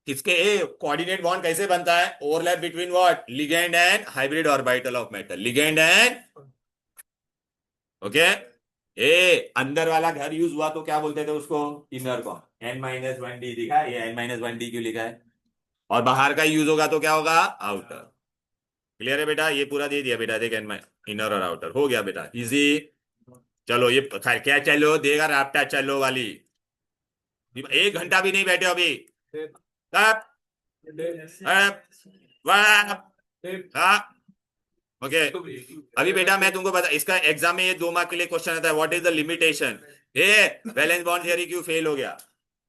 किसके ए कोऑर्डिनेट बॉन्ड कैसे बनता है, overlap between what, ligand and hybrid orbital of metal, ligand and, okay. ए अंदर वाला घर यूज हुआ तो क्या बोलते थे उसको, इनर बॉन्ड, N-1D दिखा है, ये N-1D क्यों लिखा है, और बाहर का यूज होगा तो क्या होगा, आउटर, क्लियर है बेटा, ये पूरा दे दिया बेटा, देख इनर और आउटर हो गया बेटा, इजी। चलो ये क्या चलो देगा, राफ्टा चलो वाली। 1 घंटा भी नहीं बैठे हो अभी। कब? अब? वाह! हाँ, ओके। अभी बेटा मैं तुमको बता, इसका एग्जाम में ये 2 मार्क के लिए क्वेश्चन आता है, what is the limitation. A valence bond theory क्यों फेल हो गया?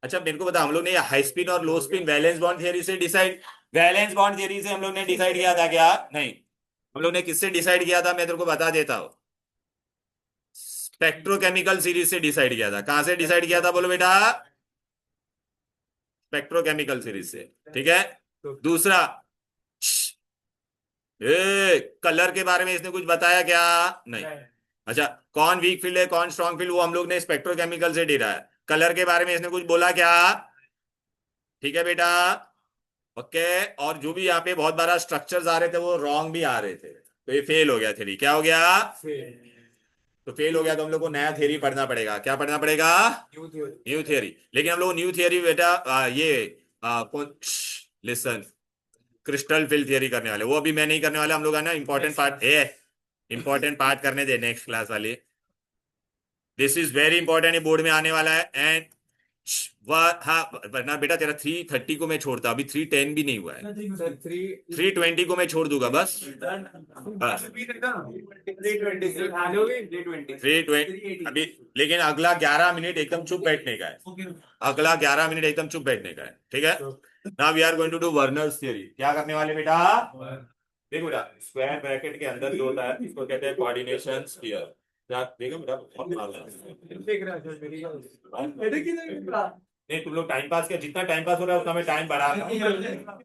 अच्छा मेरे को बता, हम लोग ने हाई स्पिन और low spin valence bond theory से डिसाइड, वैलेंस बॉन्ड थियरी से हम लोग ने डिसाइड किया था क्या? नहीं, हम लोग ने किससे डिसाइड किया था, मैं तेरे को बता देता हूँ। स्पेक्ट्रोकेमिकल सीरीज से डिसाइड किया था। कहां से डिसाइड किया था बोलो बेटा? स्पेक्ट्रोकेमिकल सीरीज से, ठीक है। दूसरा, कलर के बारे में इसने कुछ बताया क्या? नहीं। अच्छा, कौन वीक फील्ड है कौन स्ट्रॉन्ग फील्ड, वो हम लोग ने स्पेक्ट्रोकेमिकल से डिरा है। कलर के बारे में इसने कुछ बोला क्या? ठीक है बेटा, ओके। और जो भी यहाँ पे बहुत बार स्ट्रक्चर्स आ रहे थे वो रॉन्ग भी आ रहे थे, तो ये फेल हो गया थ्योरी। क्या हो गया? तो फेल हो गया, तो हम लोग को नया थ्योरी पढ़ना पड़ेगा। क्या पढ़ना पड़ेगा? New theory. लेकिन हम लोग न्यू थ्योरी बेटा कौन, लिसन, क्रिस्टल फील्ड थियरी करने वाले, वो अभी मैं नहीं करने वाला। हम लोग है ना इंपॉर्टेंट पार्ट है, इंपॉर्टेंट पार्ट करने दे नेक्स्ट क्लास वाली। दिस इज वेरी इंपॉर्टेंट, ये बोर्ड में आने वाला है। एंड हाँ, वरना बेटा तेरा 3:30 को मैं छोड़ता, अभी 3:10 भी नहीं हुआ है। 3:20 को मैं छोड़ दूंगा बस। 3:20 अभी, लेकिन अगला 11 मिनट एकदम चुप बैठने का है। अगला 11 मिनट एकदम चुप बैठने का है, ठीक है। Now we are going to do Werner's theory. क्या करने वाले बेटा? देखो बेटा, स्क्वायर ब्रैकेट के अंदर जो होता है इसको कहते हैं कोऑर्डिनेशन स्फीयर। देखो बेटा, बहुत मार नहीं, तुम लोग टाइम पास किया, जितना टाइम पास हो रहा है उतना मैं टाइम बढ़ा रहा हूं।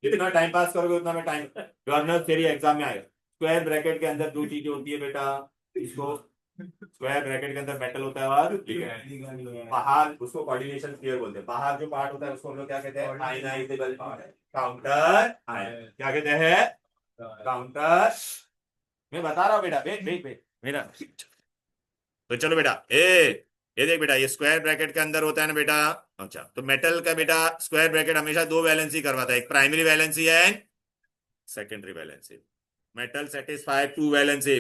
जितना टाइम पास करोगे उतना मैं टाइम, वर्नर्स थ्योरी एग्जाम में आएगा। स्क्वायर ब्रैकेट के अंदर 2 चीजें होती है बेटा, इसको स्क्वायर ब्रैकेट के अंदर मेटल होता है और बाहर उसको कोऑर्डिनेशन स्फीयर बोलते हैं। बाहर जो पार्ट होता है उसको हम लोग क्या कहते हैं? Ionizable part, counter ion. क्या कहते हैं? काउंटर। मैं बता रहा हूँ बेटा, वेट वेट वेट मेरा। तो चलो बेटा, ये देख बेटा, ये स्क्वायर ब्रैकेट के अंदर होता है ना बेटा। अच्छा, तो मेटल का बेटा स्क्वायर ब्रैकेट हमेशा 2 वैलेंसी करवाता है, एक primary valency and secondary valency. Metal satisfy 2 valency,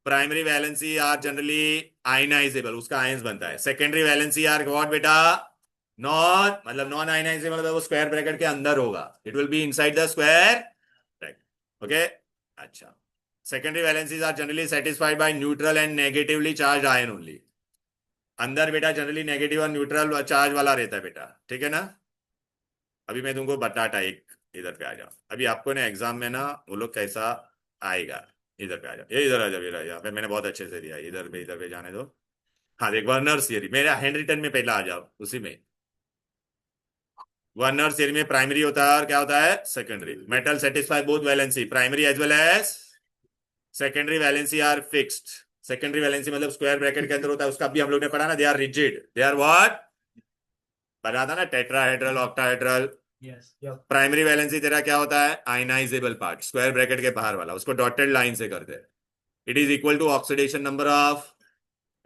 primary valency are generally ionizable, उसका आयंस बनता है। सेकेंडरी वैलेंसी आर व्हाट बेटा? नॉन, मतलब नॉन आयनाइजेबल, मतलब वो स्क्वायर ब्रैकेट के अंदर होगा, it will be inside the square bracket, okay. अच्छा, secondary valencies are generally satisfied by neutral and negatively charged ion only। अंदर बेटा जनरली नेगेटिव और न्यूट्रल चार्ज वाला रहता है बेटा, ठीक है ना। अभी मैं तुमको बताता, एक इधर पे आ जाओ। अभी आपको ना एग्जाम में ना वो लोग कैसा आएगा, इधर पे आ जाओ, ये इधर आ जाओ, इधर यहाँ पे मैंने बहुत अच्छे से दिया, इधर पे जाने दो। हाँ देख, वर्नर्स थियरी मेरा हैंड रिटन में पहला आ जाओ, उसी में। वर्नर्स थियरी में प्राइमरी होता है और क्या होता है? Secondary. Metal satisfy both valency, primary as well as secondary valency are fixed. Secondary valency मतलब स्क्वायर ब्रैकेट के अंदर होता है, उसका भी हम लोग ने पढ़ा ना, they are rigid, they are what, बना था ना, टेट्राहेड्रल, ऑक्टाहेड्रल। प्राइमरी वैलेंसी तेरा क्या होता है? आयनाइजेबल पार्ट, स्क्वायर ब्रैकेट के बाहर वाला, उसको डॉटेड लाइन से करते हैं। It is equal to oxidation number of,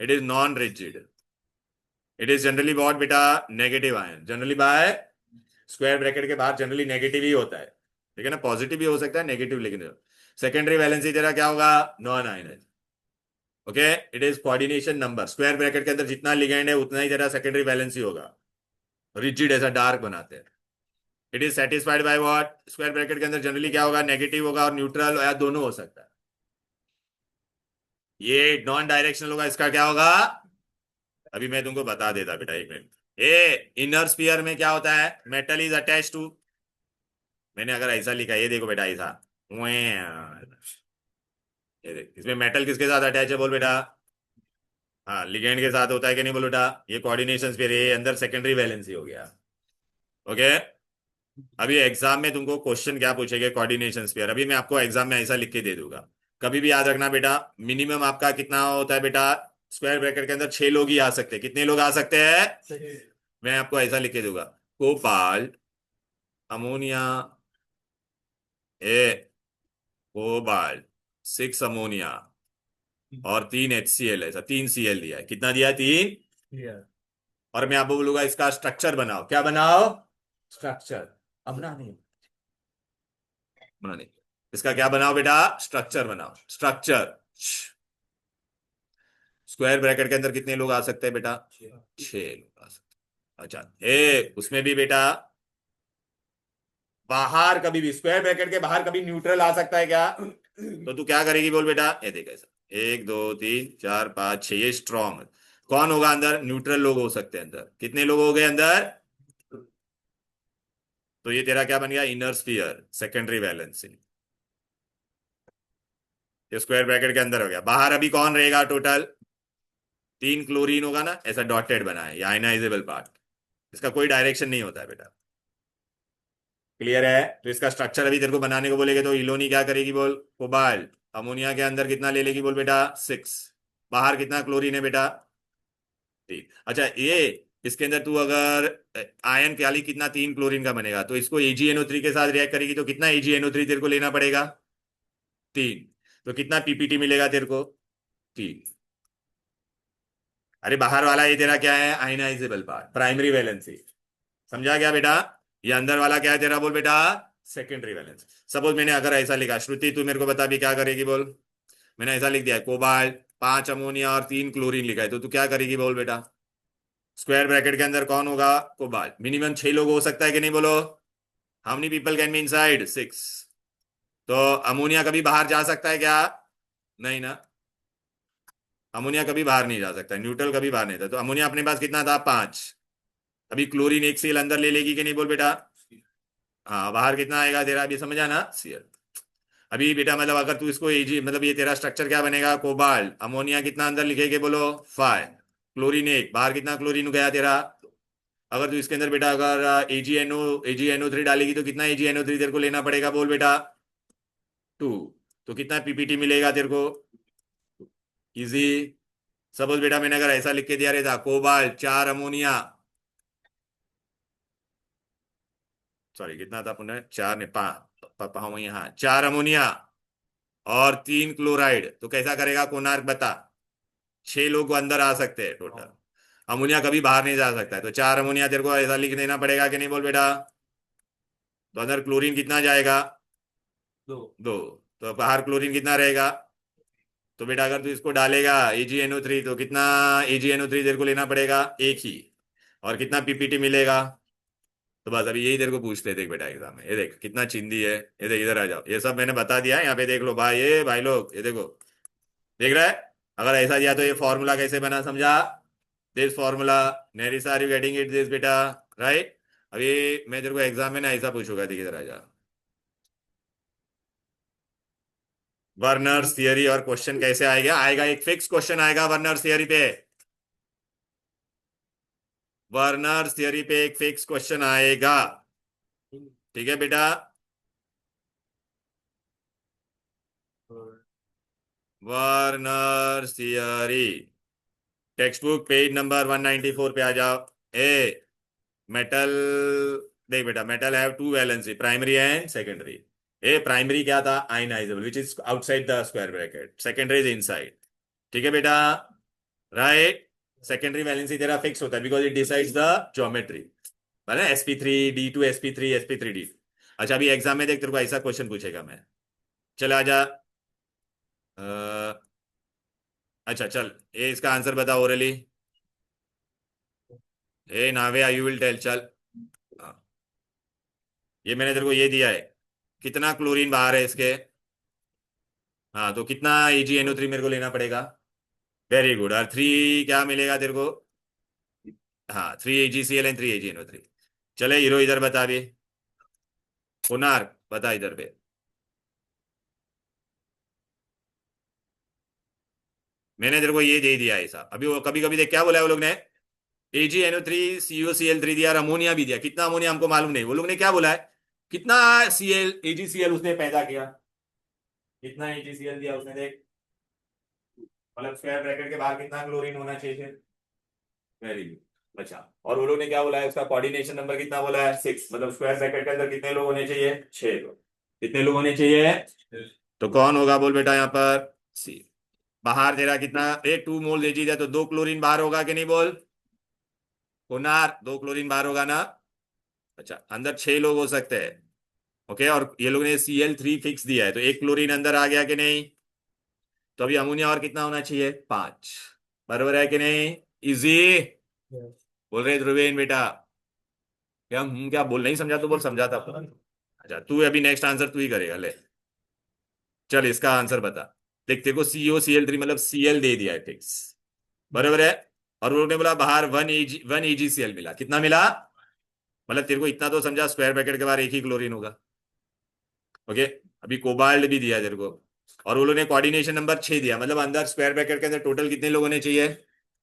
it is non rigid, it is generally what बेटा? Negative ion, generally by square bracket के बाहर जनरली नेगेटिव ही होता है, ठीक है ना, पॉजिटिव भी हो सकता है नेगेटिव, लेकिन सेकेंडरी वैलेंसी तेरा क्या होगा? Non ionize, okay. It is coordination number, square bracket के अंदर जितना लिगेंड है उतना ही तेरा सेकेंडरी वैलेंसी होगा, रिजिड ऐसा डार्क बनाते हैं। It is satisfied by what? Square bracket के अंदर जनरली क्या होगा? नेगेटिव होगा और न्यूट्रल या दोनों हो सकता है। ये नॉन डायरेक्शनल होगा, इसका क्या होगा? अभी मैं तुमको बता देता बेटा, एक मिनट। इनर स्फीयर में क्या होता है? मेटल इज अटैच टू, मैंने अगर ऐसा लिखा, ये देखो बेटा ऐसा, ये देख, इसमें मेटल किसके साथ अटैच है बोल बेटा? हाँ, लिगेंड के साथ होता है कि नहीं बोल बेटा? ये कोऑर्डिनेशन स्फीयर, ये अंदर सेकेंडरी वैलेंसी हो गया, ओके। अभी एग्जाम में तुमको क्वेश्चन क्या पूछेगा? Coordination sphere. अभी मैं आपको एग्जाम में ऐसा लिख के दे दूंगा, कभी भी याद रखना बेटा। मिनिमम आपका कितना होता है बेटा? स्क्वायर ब्रैकेट के अंदर 6 लोग ही आ सकते हैं। कितने लोग आ सकते हैं? मैं आपको ऐसा लिख के दूंगा, कोबाल्ट, अमोनिया, ए कोबाल्ट, 6 अमोनिया और 3 HCl, ऐसा 3 Cl दिया है। कितना दिया है? 3। और मैं आपको बोलूंगा इसका स्ट्रक्चर बनाओ। क्या बनाओ? स्ट्रक्चर। अब ना नहीं, बनाने, इसका क्या बनाओ बेटा, स्ट्रक्चर बनाओ, स्ट्रक्चर। स्क्वायर ब्रैकेट के अंदर कितने लोग आ सकते हैं बेटा, 6 लोग आ सकते हैं। अच्छा, उसमें भी बेटा बाहर कभी भी स्क्वायर ब्रैकेट के बाहर कभी न्यूट्रल आ सकता है क्या, तो तू क्या करेगी बोल बेटा, ये देख ऐसा 1 2 3 4 5 6, ये स्ट्रॉन्ग। कौन होगा अंदर, न्यूट्रल लोग हो सकते हैं अंदर, कितने लोग हो गए अंदर, तो ये तेरा क्या बन गया, इनर स्फीयर, सेकेंडरी वैलेंसी। ये स्क्वायर ब्रैकेट के अंदर हो गया। बाहर अभी कौन रहेगा टोटल, 3 क्लोरीन होगा ना, ऐसा डॉटेड बना है, ये आयनाइजेबल पार्ट, इसका कोई डायरेक्शन नहीं होता है बेटा। क्लियर है, तो इसका स्ट्रक्चर अभी तेरे को बनाने को बोलेगे तो इलोनी क्या करेगी बोल, कोबाल्ट, अमोनिया के अंदर कितना ले लेगी बोल बेटा, 6, बाहर कितना क्लोरीन है बेटा, 3। अच्छा, ये इसके अंदर तू अगर आयन क्या ली, कितना 3 क्लोरीन का बनेगा, तो इसको AgNO3 के साथ रिएक्ट करेगी तो कितना AgNO3 तेरे को लेना पड़ेगा, 3। तो कितना पीपीटी मिलेगा तेरे को, 3। अरे बाहर वाला ये तेरा क्या है, आयनाइजेबल पार्ट, प्राइमरी वैलेंसी, समझा क्या बेटा। ये अंदर वाला क्या है तेरा बोल बेटा, सेकेंडरी वैलेंस। सपोज मैंने अगर ऐसा लिखा, श्रुति तू मेरे को बता भी क्या करेगी बोल, मैंने ऐसा लिख दिया है, कोबाल्ट 5 अमोनिया और 3 क्लोरीन लिखा है, तो तू क्या करेगी बोल बेटा, स्क्वायर ब्रैकेट के अंदर कौन होगा, कोबाल्ट, मिनिमम 6 लोग हो सकता है कि नहीं बोलो, how many people can be inside, 6। तो अमोनिया कभी बाहर जा सकता है क्या, नहीं ना, अमोनिया कभी बाहर नहीं जा सकता, न्यूट्रल कभी बाहर नहीं था, तो अमोनिया अपने पास कितना था, 5। अभी क्लोरीन एक सीएल अंदर ले लेगी कि नहीं बोल बेटा, हाँ, बाहर कितना आएगा तेरा, अभी समझा ना, सीएल। अभी बेटा मतलब अगर तू इसको एजी मतलब ये तेरा स्ट्रक्चर क्या बनेगा, कोबाल्ट, अमोनिया कितना अंदर लिखेगे बोलो, 5, क्लोरीन 1, बाहर कितना क्लोरीन गया तेरा। अगर तू इसके अंदर बेटा अगर AgNO3 डालेगी तो कितना AgNO3 तेरे को लेना पड़ेगा बोल बेटा, 2। तो कितना पीपीटी मिलेगा तेरे को, इजी। सपोज बेटा मैंने अगर ऐसा लिख के दिया रहता, कोबाल्ट 4 अमोनिया, सॉरी कितना था पुनः, 4 ने 5 यहाँ 4 अमोनिया और 3 क्लोराइड, तो कैसा करेगा कोणार्क बता, 6 लोग अंदर आ सकते हैं टोटल, अमोनिया कभी बाहर नहीं जा सकता है, तो 4 अमोनिया तेरे को ऐसा लिख देना पड़ेगा कि नहीं बोल बेटा। तो अंदर क्लोरीन कितना जाएगा, 2। तो बाहर क्लोरीन कितना रहेगा, तो बेटा अगर तू इसको डालेगा AgNO3 तो कितना AgNO3 तेरे को लेना पड़ेगा, 1 ही, और कितना पीपीटी मिलेगा। तो बस अभी यही तेरे को पूछते थे बेटा एग्जाम में, ये देख कितना चिंदी है, ये देख इधर आ जाओ, ये सब मैंने बता दिया है, यहाँ पे देख लो भाई, ये भाई लोग ये देखो, देख रहा है, अगर ऐसा दिया तो ये फॉर्मूला कैसे बना समझा, दिस फॉर्मूला, नेरिस are you getting it this बेटा, राइट। अभी मैं तेरे को एग्जाम में ना ऐसा पूछूंगा, देख इधर आ जा, वर्नर्स थियरी, और क्वेश्चन कैसे आएगा, आएगा एक फिक्स क्वेश्चन आएगा वर्नर्स थियरी पे, वर्नर्स थियरी पे एक फिक्स क्वेश्चन आएगा, ठीक है बेटा। Werner's theory textbook page number 194 पे आ जाओ। ए मेटल, देख बेटा metal have 2 valency, primary and secondary. A primary क्या था, ionizable which is outside the square bracket, secondary is inside, ठीक है बेटा, राइट। सेकेंडरी वैलेंसी तेरा फिक्स होता है because it decides the geometry, है ना, sp3d2 sp3 अच्छा अभी एग्जाम में देख तेरे को ऐसा क्वेश्चन पूछेगा मैं, चल आजा, अच्छा चल, ये इसका आंसर बता ओरली, ए नावे आई यू विल टेल, चल। हाँ, ये मैंने तेरे को ये दिया है, कितना क्लोरीन बाहर है इसके, हाँ तो कितना AgNO3 मेरे को लेना पड़ेगा, वेरी गुड, और 3 क्या मिलेगा तेरे को, हाँ 3 AgCl एंड 3 AgNO3। चले हीरो इधर बता भी, कोणार्क बता इधर पे, मैंने तेरे को ये दे दिया है साहब, अभी वो कभी कभी देख क्या बोला है वो लोग ने, AgNO3 CuCl3 दिया और अमोनिया भी दिया, कितना अमोनिया हमको मालूम नहीं, वो लोग ने क्या बोला है, कितना AgCl उसने पैदा किया, कितना AgCl दिया उसने देख, मतलब स्क्वायर ब्रैकेट के बाहर कितना क्लोरीन होना चाहिए, वेरी गुड। अच्छा, और वो लोग ने क्या बोला है, उसका कोऑर्डिनेशन नंबर कितना बोला है, 6, मतलब स्क्वायर ब्रैकेट के अंदर कितने लोग होने चाहिए, 6 लोग, कितने लोग होने चाहिए, तो कौन होगा बोल बेटा यहाँ पर, सी। बाहर तेरा कितना, 2 मोल Ag दिया तो 2 क्लोरीन बाहर होगा कि नहीं बोल, कोनार 2 क्लोरीन बाहर होगा ना। अच्छा अंदर 6 लोग हो सकते हैं, ओके, और ये लोग ने Cl3 फिक्स दिया है, तो एक क्लोरीन अंदर आ गया कि नहीं? तो अभी अमोनिया और कितना होना चाहिए? 5। बराबर है कि नहीं? इजी। बोल रहे ध्रुवेन बेटा? क्या क्या बोल, नहीं समझा तो बोल, समझा था। अच्छा, तू अभी नेक्स्ट आंसर तू ही करेगा, ले। चल इसका आंसर बता। देख, तेरे को COCl3 मतलब Cl दे दिया है फिक्स, बराबर है। और उन्होंने बोला बाहर 1 AgCl मिला, कितना मिला? मतलब तेरे को इतना तो समझा, स्क्वायर ब्रैकेट के बाहर एक ही क्लोरीन होगा। ओके। अभी कोबाल्ट भी दिया तेरे को, और वो लोगों ने कोऑर्डिनेशन नंबर 6 दिया, मतलब अंदर स्क्वायर ब्रैकेट के अंदर टोटल कितने लोग होने चाहिए?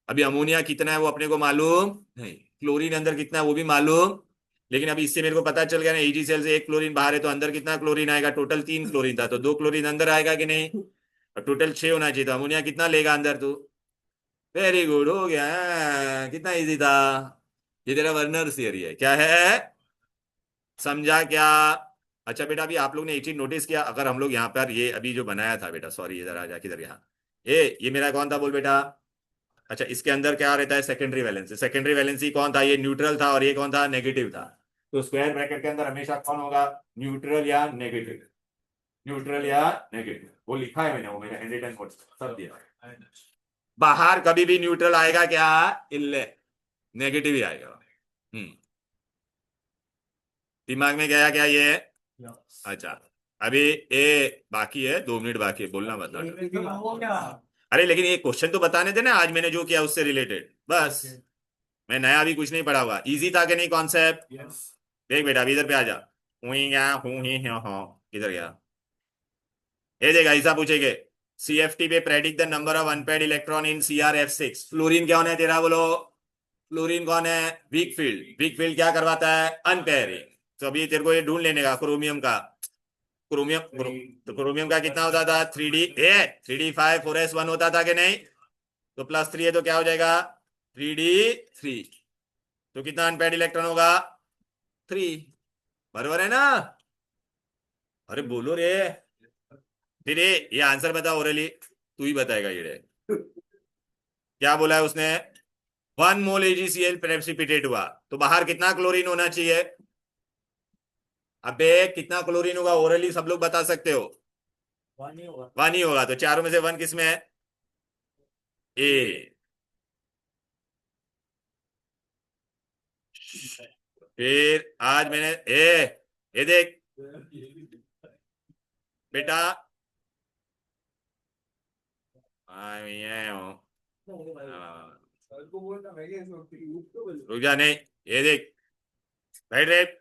अभी अमोनिया कितना है वो अपने को मालूम नहीं, क्लोरीन अंदर कितना है वो भी मालूम। लेकिन अभी इससे मेरे को पता चल गया ना, AgCl से एक क्लोरीन बाहर है, तो अंदर कितना क्लोरीन आएगा? टोटल 3 क्लोरीन था, तो 2 क्लोरीन अंदर आएगा कि नहीं? और टोटल 6 होना चाहिए, तो अमोनिया कितना लेगा अंदर तू? वेरी गुड, हो गया। कितना इजी था। ये तेरा वर्नर थियरी है, क्या है? समझा क्या? अच्छा बेटा, अभी आप लोग ने एक चीज नोटिस किया, अगर हम लोग यहाँ पर ये अभी जो बनाया था बेटा, सॉरी इधर आ जा, किधर, यहाँ। ये मेरा कौन था बोल बेटा? अच्छा, इसके अंदर क्या रहता है? Secondary valency. सेकेंडरी वैलेंसी कौन था? ये न्यूट्रल था, और ये कौन था? नेगेटिव था। तो स्क्वायर ब्रैकेट के अंदर हमेशा कौन होगा? न्यूट्रल या नेगेटिव। न्यूट्रल या नेगेटिव, वो लिखा है मैंने, वो मेरे हैंड रिटन नोट्स सब दिया है। बाहर कभी भी न्यूट्रल आएगा क्या? इल्ले, नेगेटिव ही आएगा। दिमाग में गया क्या ये? अच्छा, अभी बाकी है, 2 मिनट बाकी है, बोलना मत। हो क्या? अरे लेकिन ये क्वेश्चन तो बताने थे ना, आज मैंने जो किया उससे रिलेटेड, बस। मैं नया अभी कुछ नहीं पढ़ा हुआ, इजी था कि नहीं कॉन्सेप्ट? देख बेटा, अभी इधर पे आ जा। हुई क्या, हूं ही हाँ, इधर गया। ये देख, ऐसा पूछेगे, CFT पे predict the number of unpaired electron in CrF6। Fluorine क्या होना है तेरा, बोलो? फ्लोरीन कौन है? Weak field. वीक फील्ड क्या करवाता है? अनपेयरिंग। तो अभी तेरे को ये ढूंढ लेने का क्रोमियम का। तो क्रोमियम का कितना होता था? 3D5 4s1 होता था कि नहीं? तो +3 है, तो क्या हो जाएगा? 3D3। तो कितना अनपेयर्ड इलेक्ट्रॉन होगा? 3। बराबर है ना? अरे बोलो रे। फिर ये आंसर बता ओरली, तू ही बताएगा ये। क्या बोला है उसने? 1 मोल AgCl प्रेसिपिटेट हुआ, तो बाहर कितना क्लोरीन होना चाहिए? अबे कितना क्लोरीन होगा? ओरली सब लोग बता सकते हो। 1 ही होगा, तो चारों में से 1 किस में है? ए। फिर आज मैंने ये देख बेटा, ये हूँ। रुक जा, नहीं, ये देख, राइट राइट,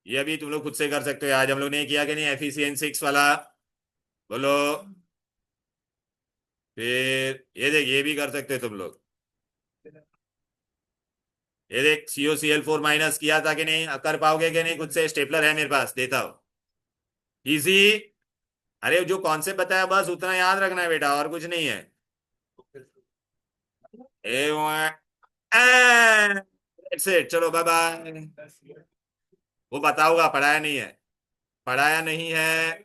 ये अभी तुम लोग खुद से कर सकते हो, आज हम लोग ने किया कि नहीं एफिशिएंसी 6 वाला? बोलो। फिर ये देख, ये भी कर सकते हो तुम लोग। ये देख, COCl4 माइनस किया था कि नहीं? कर पाओगे कि नहीं खुद से? स्टेपलर है मेरे पास, देता हूं। इजी। अरे जो कॉन्सेप्ट बताया बस उतना याद रखना है बेटा, और कुछ नहीं है। ए That's it, चलो बाय बाय। वो बताऊंगा, पढ़ाया नहीं है, पढ़ाया नहीं है।